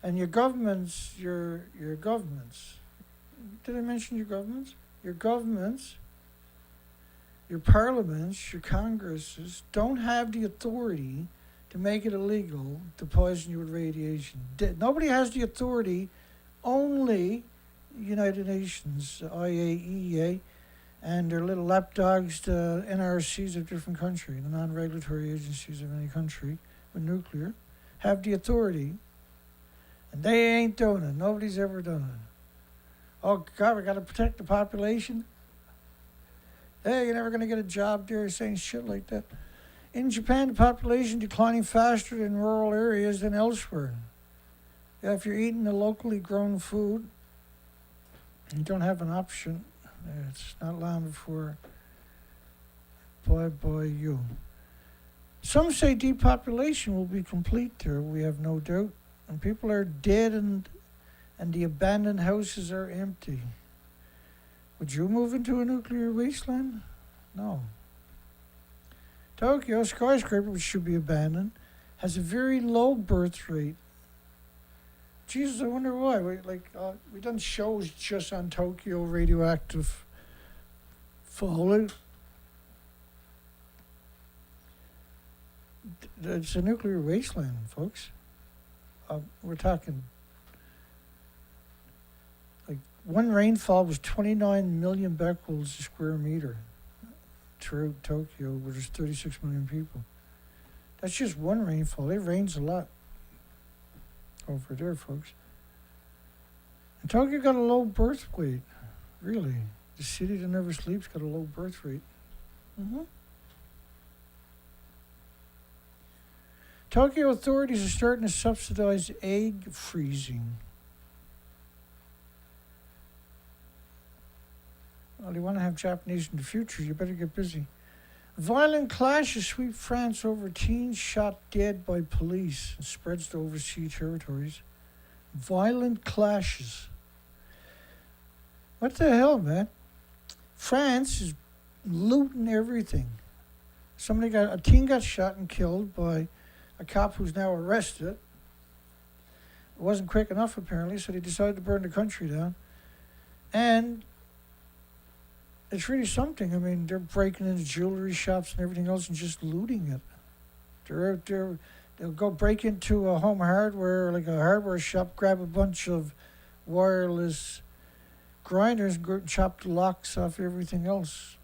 Speaker 1: And your governments, your governments, did I mention your governments? Your governments, your parliaments, your congresses don't have the authority to make it illegal to poison you with radiation. Nobody has the authority, only United Nations, IAEA, and their little lapdogs, the NRCs of different countries, the non-regulatory agencies of any country with nuclear, have the authority, and they ain't doing it. Nobody's ever done it. Oh, God, we got to protect the population. Hey, you're never going to get a job there saying shit like that. In Japan, the population declining faster in rural areas than elsewhere. Yeah, if you're eating the locally grown food, you don't have an option. It's not long before bye you. Some say depopulation will be complete there, we have no doubt. And people are dead and the abandoned houses are empty. Would you move into a nuclear wasteland? No. Tokyo, skyscraper, which should be abandoned, has a very low birth rate. Jesus, I wonder why. We done shows just on Tokyo radioactive fallout. It's a nuclear wasteland, folks. We're talking, like, one rainfall was 29 million becquerels a square meter throughout Tokyo, where there's 36 million people. That's just one rainfall. It rains a lot over there, folks. And Tokyo got a low birth rate, really. The city that never sleeps got a low birth rate. Tokyo authorities are starting to subsidize egg freezing. Well, you want to have Japanese in the future, you better get busy. Violent clashes sweep France over teens shot dead by police and spreads to overseas territories. Violent clashes. What the hell, man? France is looting everything. A teen got shot and killed by a cop who's now arrested. It wasn't quick enough, apparently, so they decided to burn the country down. And it's really something. I mean, they're breaking into jewelry shops and everything else and just looting it. They're out there. They'll go break into a home hardware, like a hardware shop, grab a bunch of wireless grinders and go and chop the locks off everything else.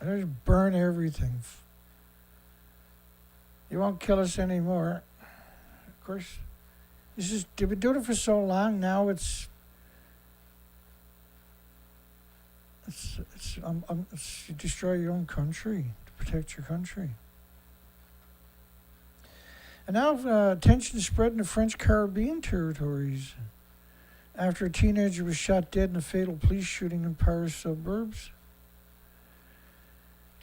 Speaker 1: And they just burn everything. You won't kill us anymore. Of course, they've been doing it for so long. Now it's you destroy your own country to protect your country. And now tension is spreading to French Caribbean territories after a teenager was shot dead in a fatal police shooting in Paris suburbs.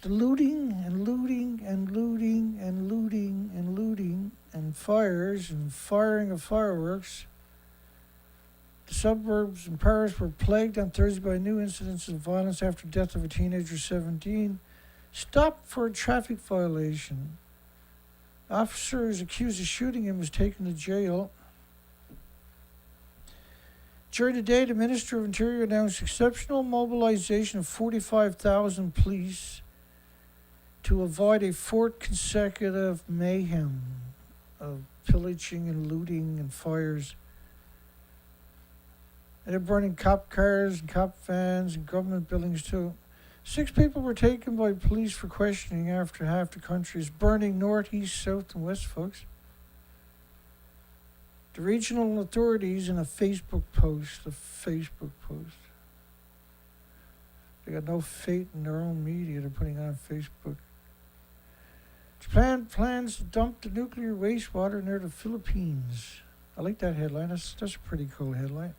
Speaker 1: The looting and looting and looting and looting and looting and fires and firing of fireworks. The suburbs in Paris were plagued on Thursday by new incidents of violence after the death of a teenager, 17, stopped for a traffic violation. Officers accused of shooting him was taken to jail. During the day, the Minister of Interior announced exceptional mobilization of 45,000 police to avoid a fourth consecutive mayhem of pillaging and looting and fires. And they're burning cop cars and cop vans and government buildings too. 6 people were taken by police for questioning after half the country is burning north, east, south, and west, folks. The regional authorities in a Facebook post. They got no faith in their own media they're putting on Facebook. Japan plans to dump the nuclear wastewater near the Philippines. I like that headline. That's a pretty cool headline.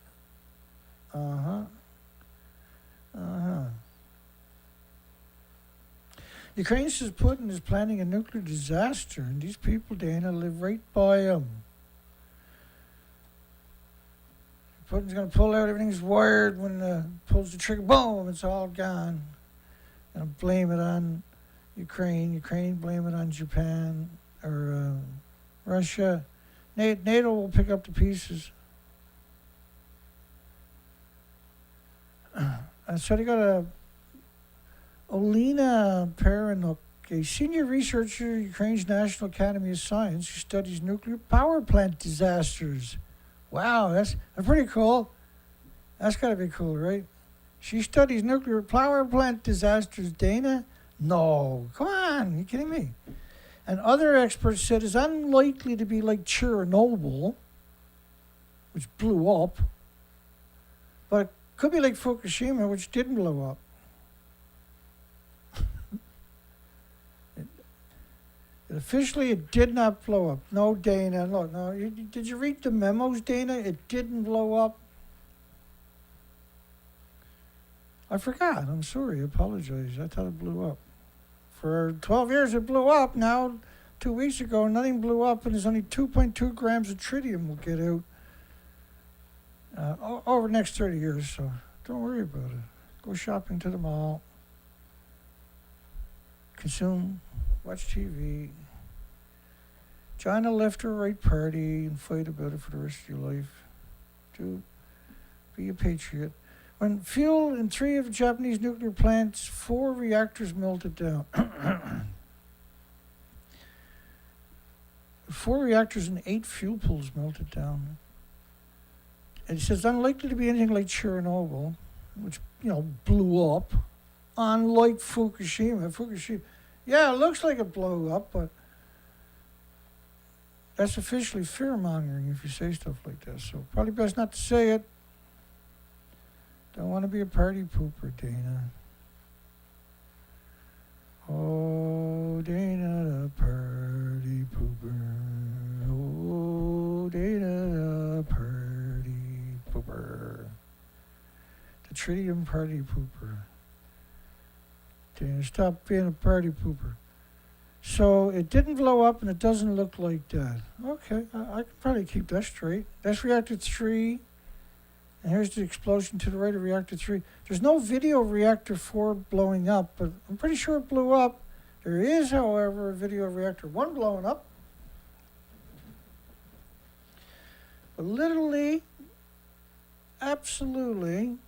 Speaker 1: Ukraine says Putin is planning a nuclear disaster, and these people, Dana, live right by him. Putin's going to pull out, everything's wired. When pulls the trigger, boom, it's all gone. Going to blame it on Ukraine, blame it on Japan or Russia. NATO will pick up the pieces. So they got Olena Perenuk, a senior researcher at Ukraine's National Academy of Science who studies nuclear power plant disasters. Wow, that's pretty cool. That's got to be cool, right? She studies nuclear power plant disasters, Dana? No, come on, are you kidding me? And other experts said it's unlikely to be like Chernobyl, which blew up, but it could be like Fukushima, which didn't blow up. Officially, it did not blow up. No, Dana, no. Did you read the memos, Dana? It didn't blow up. I forgot. I'm sorry. I apologize. I thought it blew up. For 12 years, it blew up. Now, 2 weeks ago, nothing blew up, and there's only 2.2 grams of tritium will get out over the next 30 years, so don't worry about it. Go shopping to the mall. consume, watch TV, join a left or right party and fight about it for the rest of your life. Be a patriot. When fuel in 3 of the Japanese nuclear plants, 4 reactors melted down. 4 reactors and 8 fuel pools melted down. And it says unlikely to be anything like Chernobyl, which, blew up. Unlike Fukushima. Yeah, it looks like it blew up, but that's officially fear-mongering if you say stuff like that. So probably best not to say it. Don't want to be a party pooper, Dana. Oh, Dana the party pooper. Oh, Dana the party pooper. The tritium party pooper. Dana, stop being a party pooper. So it didn't blow up and it doesn't look like that. Okay, I can probably keep that straight. That's reactor 3. And here's the explosion to the right of reactor 3. There's no video of reactor 4 blowing up, but I'm pretty sure it blew up. There is, however, a video of reactor 1 blowing up. But literally, absolutely,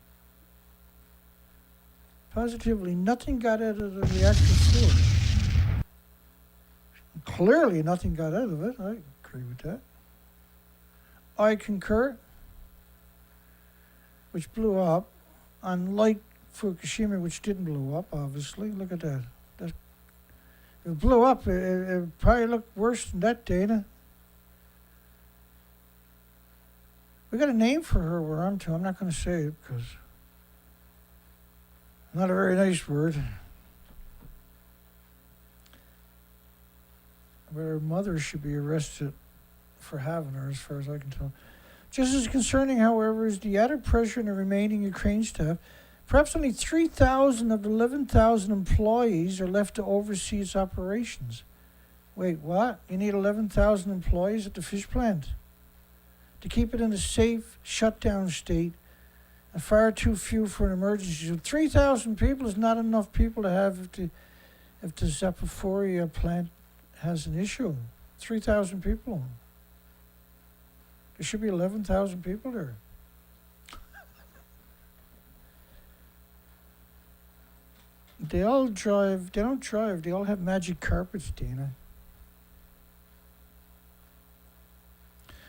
Speaker 1: positively, nothing got out of the reactor 4. Clearly, nothing got out of it. I agree with that. I concur. Which blew up, unlike Fukushima, which didn't blow up, obviously. Look at that. If it blew up, it probably looked worse than that, Dana. We got a name for her we're on to. I'm not going to say it because not a very nice word. But her mother should be arrested for having her, as far as I can tell. Just as concerning, however, is the added pressure on the remaining Ukraine staff. Perhaps only 3,000 of the 11,000 employees are left to oversee its operations. Wait, what? You need 11,000 employees at the fish plant to keep it in a safe shutdown state, and far too few for an emergency. So 3,000 people is not enough people to have if the Zaporizhzhia plant has an issue. 3,000 people. There should be 11,000 people there. They all drive. They don't drive. They all have magic carpets, Dana.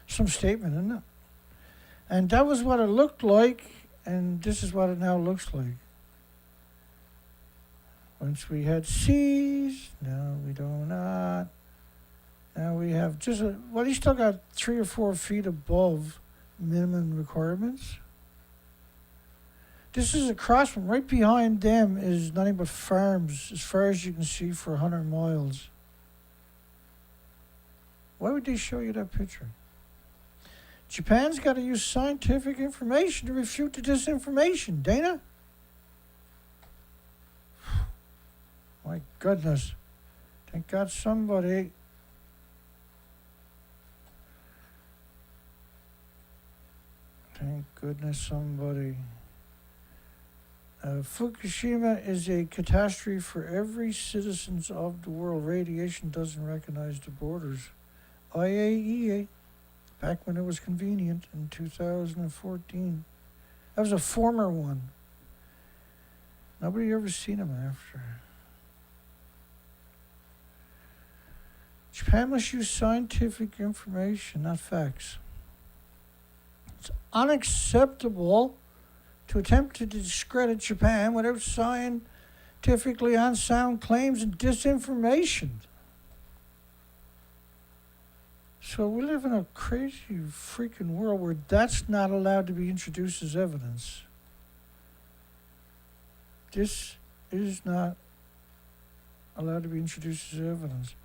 Speaker 1: Some statement, isn't it? And that was what it looked like, and this is what it now looks like. Once we had C's, now we do not. Now we have just he still got 3 or 4 feet above minimum requirements. This is across from right behind them is nothing but farms as far as you can see for 100 miles. Why would they show you that picture? Japan's got to use scientific information to refute the disinformation. Dana? My goodness. Thank God somebody... Thank goodness somebody... Fukushima is a catastrophe for every citizen of the world. Radiation doesn't recognize the borders. IAEA, back when it was convenient in 2014. That was a former one. Nobody ever seen him after. Japan must use scientific information, not facts. It's unacceptable to attempt to discredit Japan without scientifically unsound claims and disinformation. So we live in a crazy freaking world where that's not allowed to be introduced as evidence. This is not allowed to be introduced as evidence.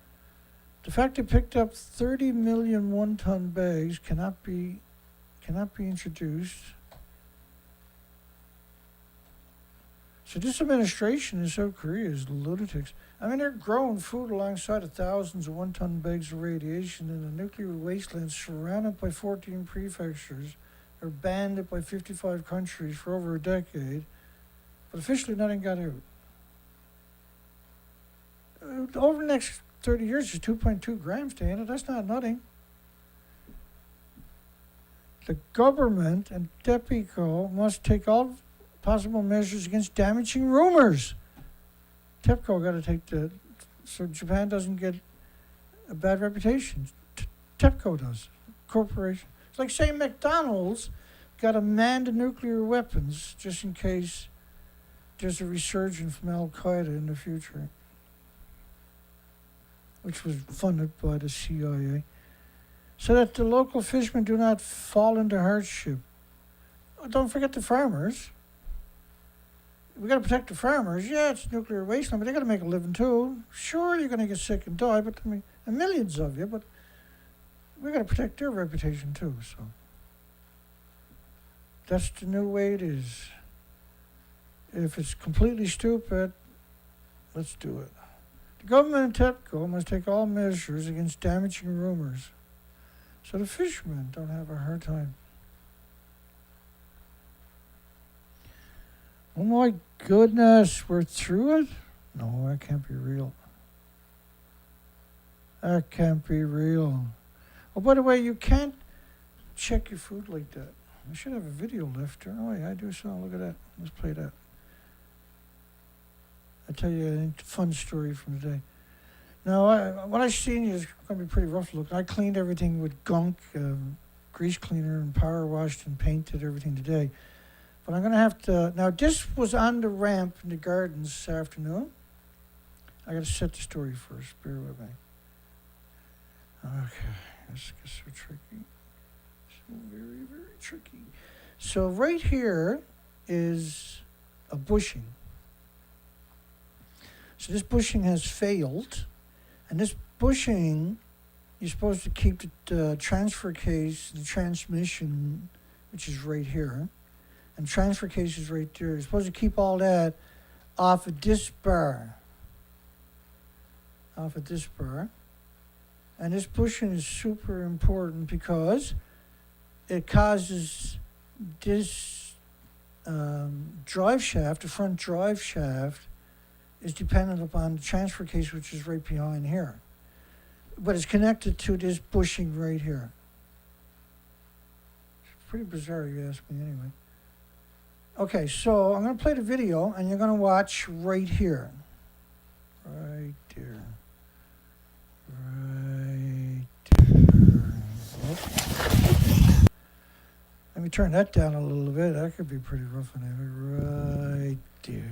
Speaker 1: The fact they picked up 30 million one-ton bags cannot be introduced. So this administration in South Korea is lunatics. I mean, they're growing food alongside of thousands of one-ton bags of radiation in a nuclear wasteland surrounded by 14 prefectures. They're banned by 55 countries for over a decade, but officially nothing got out. over the next 30 years, it's 2.2 grams to it. That's not nothing. The government and TEPCO must take all possible measures against damaging rumors. TEPCO got to take so Japan doesn't get a bad reputation. TEPCO does. Corporation. It's like saying McDonald's got to man the nuclear weapons just in case there's a resurgence from Al Qaeda in the future, which was funded by the CIA, so that the local fishermen do not fall into hardship. Oh, don't forget the farmers. We got to protect the farmers. Yeah, it's nuclear wasteland, but they got to make a living too. Sure, you're going to get sick and die, but I mean, and millions of you, but we got to protect their reputation too. So that's the new way it is. If it's completely stupid, let's do it. The government and TEPCO must take all measures against damaging rumors, so the fishermen don't have a hard time. Oh my goodness, we're through it? No, that can't be real. That can't be real. Oh, by the way, you can't check your food like that. I should have a video left. Oh, yeah, I do so. Look at that. Let's play that. I'll tell you a fun story from today. Now, what I've seen is going to be pretty rough looking. I cleaned everything with gunk, grease cleaner, and power washed and painted everything today. But I'm going to have to... Now, this was on the ramp in the gardens this afternoon. I got to set the story first. Bear with me. Okay. This gets so tricky. So very, very tricky. So right here is a bushing. So this bushing has failed. And this bushing, you're supposed to keep the transfer case, the transmission, which is right here. And transfer case is right there. You're supposed to keep all that off of this bar. Off of this bar. And this bushing is super important because it causes this drive shaft, the front drive shaft, is dependent upon the transfer case, which is right behind here. But it's connected to this bushing right here. It's pretty bizarre, you ask me, anyway. Okay, so I'm going to play the video, and you're going to watch right here. Right there. Right there. Oops. Let me turn that down a little bit. That could be pretty rough on it. Right there.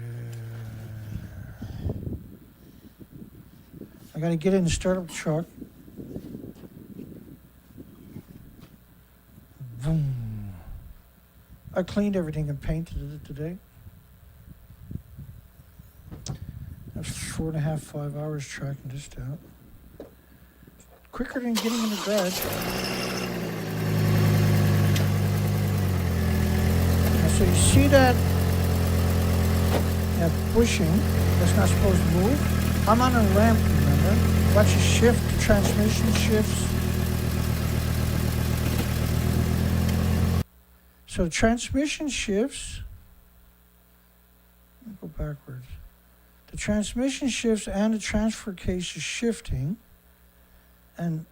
Speaker 1: I got to get in and start up the truck. Boom. I cleaned everything and painted it today. That's 4.5, 5 hours tracking this down. Quicker than getting in the garage. Now, so you see that bushing that's not supposed to move? I'm on a ramp, remember? Watch it shift, the transmission shifts. So the transmission shifts. Let me go backwards. The transmission shifts and the transfer case is shifting. And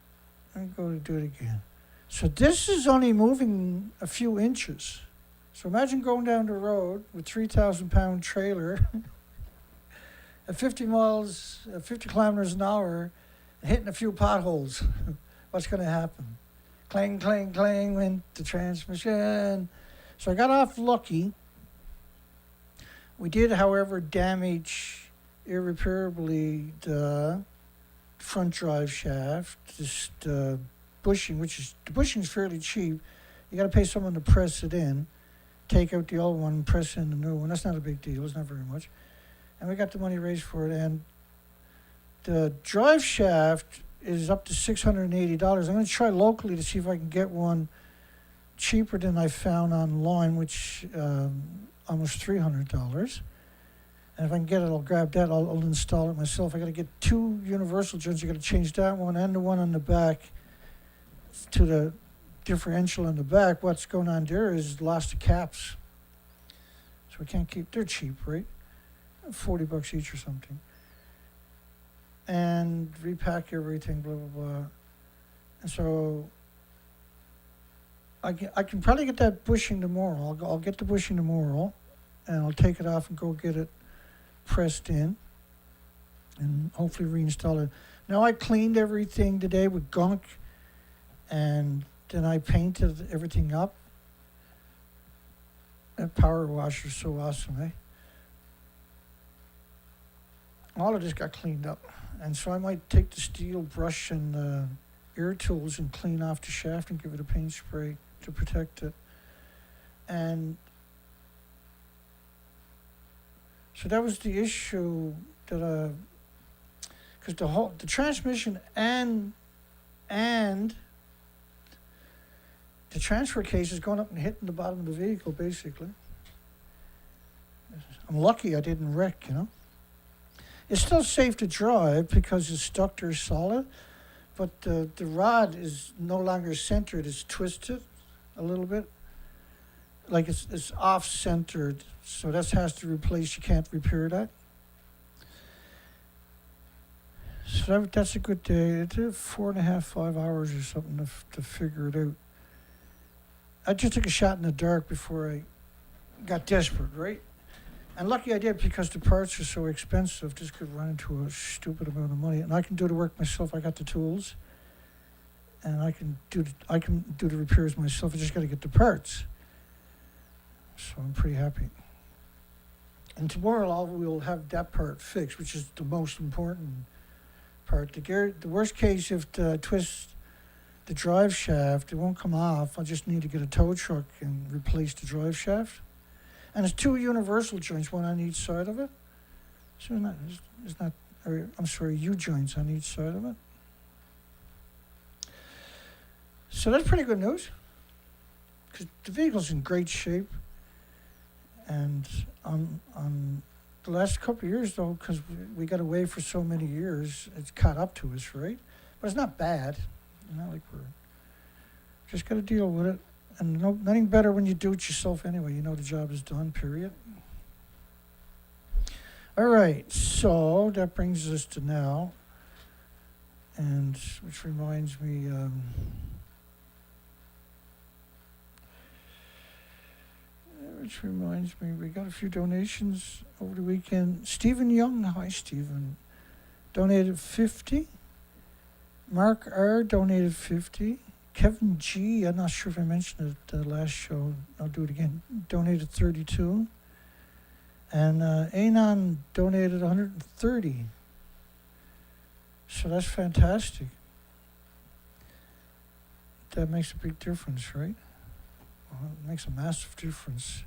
Speaker 1: let me go to do it again. So this is only moving a few inches. So imagine going down the road with 3,000-pound trailer at 50 kilometers an hour and hitting a few potholes. What's going to happen? Clang, clang, clang went the transmission. So I got off lucky. We did, however, damage irreparably the front drive shaft. This bushing, the bushing is fairly cheap. You got to pay someone to press it in, take out the old one, and press in the new one. That's not a big deal. It's not very much. And we got the money raised for it. And the drive shaft is up to $680. I'm going to try locally to see if I can get one cheaper than I found online, which almost $300. And if I can get it, I'll grab that. I'll install it myself. I got to get 2 universal joints. I got to change that one and the one on the back to the differential on the back. What's going on there is lost the caps. So we can't keep. They're cheap, right? $40 each or something. and repack everything, blah, blah, blah. And so I can probably get that bushing tomorrow. I'll get the bushing tomorrow, and I'll take it off and go get it pressed in and hopefully reinstall it. Now I cleaned everything today with gunk, and then I painted everything up. That power washer is so awesome, eh? All of this got cleaned up. And so I might take the steel brush and air tools and clean off the shaft and give it a paint spray to protect it. And so that was the issue that, because the transmission and the transfer case is going up and hitting the bottom of the vehicle, basically. I'm lucky I didn't wreck, you know. It's still safe to drive because it's stuck there solid, but the rod is no longer centered. It's twisted a little bit. Like it's off-centered, so that has to replace. You can't repair that. So that's a good day. It took 4.5, 5 hours or something to figure it out. I just took a shot in the dark before I got desperate, right? And lucky I did, because the parts are so expensive. This could run into a stupid amount of money, and I can do the work myself. I got the tools, and I can do the repairs myself. I just got to get the parts. So I'm pretty happy. And tomorrow we'll have that part fixed, which is the most important part. The worst case, if the twist the drive shaft, it won't come off. I'll just need to get a tow truck and replace the drive shaft. And it's 2 universal joints, one on each side of it. So U-joints on each side of it. So that's pretty good news, because the vehicle's in great shape. And on the last couple of years, though, because we got away for so many years, it's caught up to us, right? But it's not bad. Not like we're just got to deal with it. And nothing better when you do it yourself anyway. You know the job is done, period. All right, so that brings us to now. And which reminds me, we got a few donations over the weekend. Stephen Young, hi Stephen, donated 50. Mark R. donated 50. Kevin G., I'm not sure if I mentioned it the last show, I'll do it again, donated 32. And Anon donated 130. So that's fantastic. That makes a big difference, right? Well, it makes a massive difference.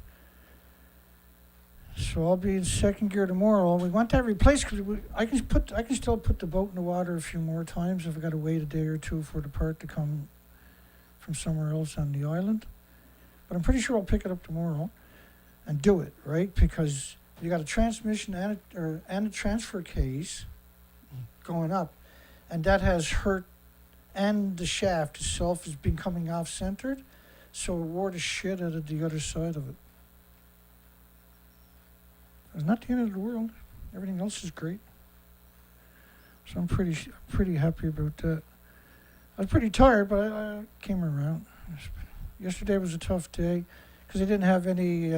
Speaker 1: So I'll be in second gear tomorrow. We want that replaced because I can still put the boat in the water a few more times if I got to wait a day or two for the part to come from somewhere else on the island. But I'm pretty sure I'll pick it up tomorrow and do it, right? Because you got a transmission and a transfer case going up, and that has hurt, and the shaft itself has been coming off centered, so it wore the shit out of the other side of it. It's not the end of the world. Everything else is great. So I'm pretty happy about that. I was pretty tired, but I came around. Yesterday was a tough day because I didn't have any.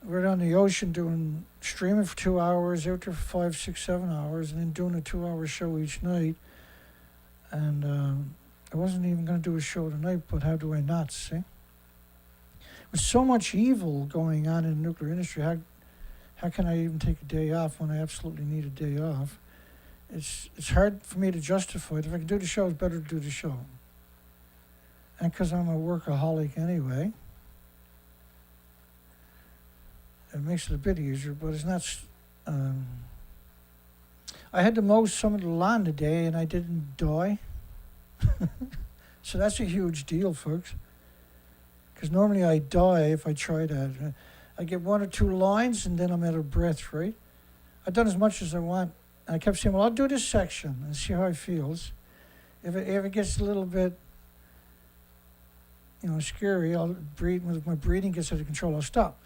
Speaker 1: We're on the ocean doing streaming for 2 hours, out there for 5, 6, 7 hours, and then doing a 2-hour show each night. And I wasn't even going to do a show tonight, but how do I not, see? With so much evil going on in the nuclear industry, how can I even take a day off when I absolutely need a day off? It's hard for me to justify it. If I can do the show, it's better to do the show. And because I'm a workaholic anyway, it makes it a bit easier, but it's not. I had to mow some of the lawn today, and I didn't die. So that's a huge deal, folks. Because normally I die if I try that. I get 1 or 2 lines, and then I'm out of breath, right? I've done as much as I want. And I kept saying, well, I'll do this section and see how it feels. If it gets a little bit, scary, I'll breathe. When my breathing gets out of control, I'll stop.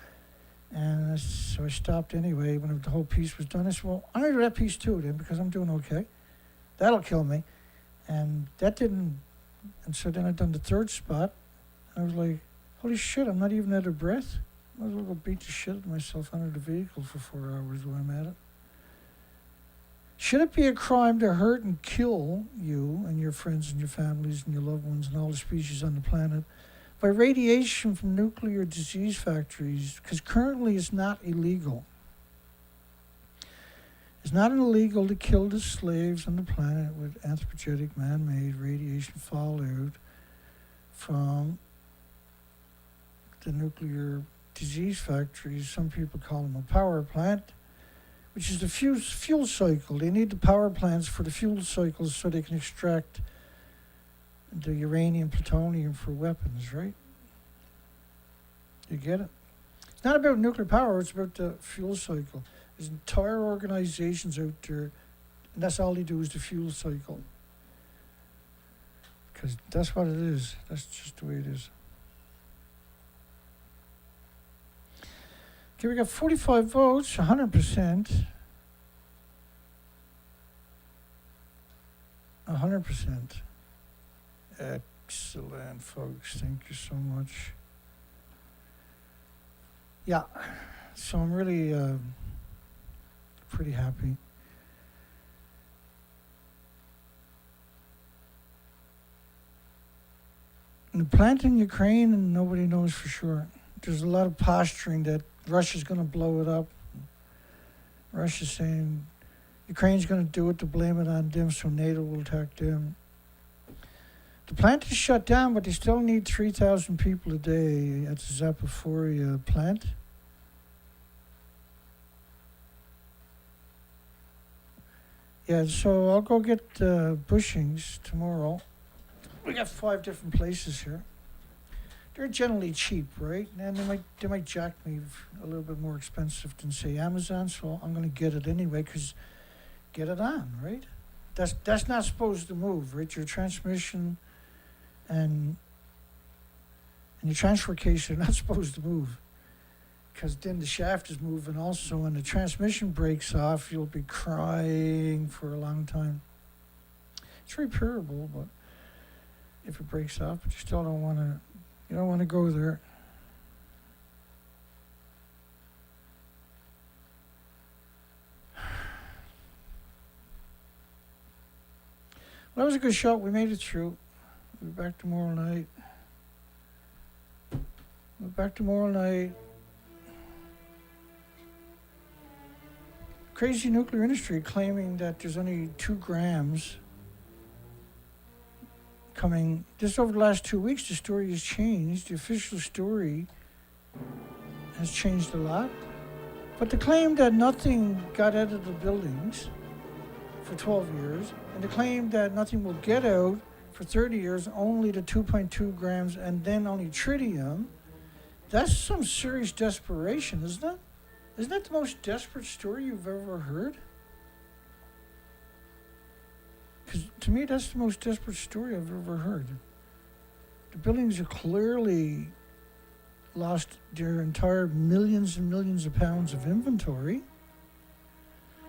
Speaker 1: And so I stopped anyway when the whole piece was done. I said, well, I'm going to do that piece too then because I'm doing okay. That'll kill me. And that didn't. And so then I done the third spot. And I was like, holy shit, I'm not even out of breath. Might as well go beat the shit out of myself under the vehicle for 4 hours while I'm at it. Should it be a crime to hurt and kill you and your friends and your families and your loved ones and all the species on the planet by radiation from nuclear disease factories? Because currently it's not illegal. It's not illegal to kill the slaves on the planet with anthropogenic man-made radiation fallout from the nuclear disease factories. Some people call them a power plant, which is the fuel cycle. They need the power plants for the fuel cycles so they can extract the uranium, plutonium for weapons, right? You get it? It's not about nuclear power, it's about the fuel cycle. There's entire organizations out there, and that's all they do is the fuel cycle. Because that's what it is. That's just the way it is. Okay, we got 45 votes, 100%. 100%. Excellent, folks. Thank you so much. Yeah, so I'm really pretty happy. And the plant in Ukraine, and nobody knows for sure. There's a lot of posturing that Russia's going to blow it up. Russia's saying Ukraine's going to do it to blame it on them so NATO will attack them. The plant is shut down, but they still need 3,000 people a day at the Zaporizhzhia plant. Yeah, so I'll go get bushings tomorrow. We got 5 different places here. They're generally cheap, right? And they might jack me a little bit more expensive than say Amazon, so I'm going to get it anyway because get it on, right? That's not supposed to move, right? Your transmission and your transfer case are not supposed to move because then the shaft is moving also, and the transmission breaks off, you'll be crying for a long time. It's repairable, but if it breaks off, but you still don't want to. You don't want to go there. Well, that was a good shot. We made it through. We'll be back tomorrow night. We're back tomorrow night. Crazy nuclear industry claiming that there's only 2 grams coming. Just over the last 2 weeks, the story has changed. The official story has changed a lot. But the claim that nothing got out of the buildings for 12 years, and the claim that nothing will get out for 30 years, only the 2.2 grams and then only tritium, that's some serious desperation, isn't it? Isn't that the most desperate story you've ever heard? Because to me, that's the most desperate story I've ever heard. The buildings are clearly lost their entire millions and millions of pounds of inventory.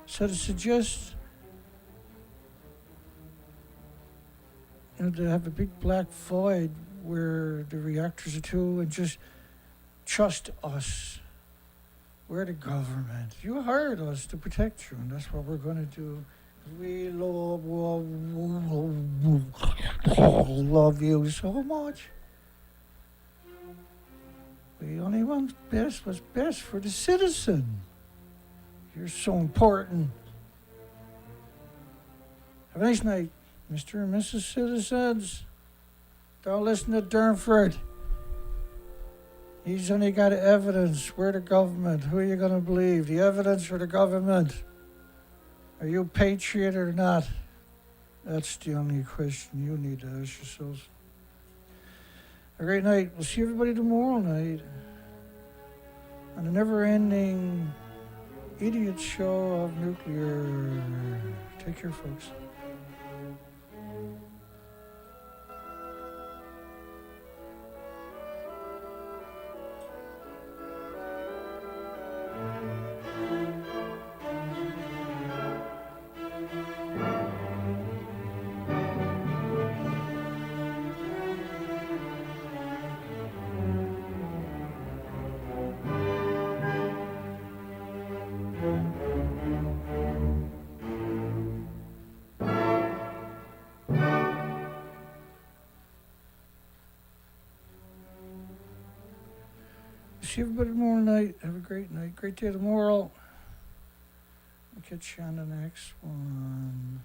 Speaker 1: So to suggest, to have a big black void where the reactors are to and just trust us. We're the government. You hired us to protect you, and that's what we're going to do. We love you so much. We only want what's best for the citizen. You're so important. Have a nice night, Mr. and Mrs. Citizens. Don't listen to Durnford. He's only got evidence. We're the government. Who are you going to believe, the evidence or the government? Are you a patriot or not? That's the only question you need to ask yourselves. A great night. We'll see everybody tomorrow night on the never-ending idiot show of nuclear. Take care, folks. See everybody tomorrow night. Have a great night. Great day tomorrow. I'll catch you on the next one.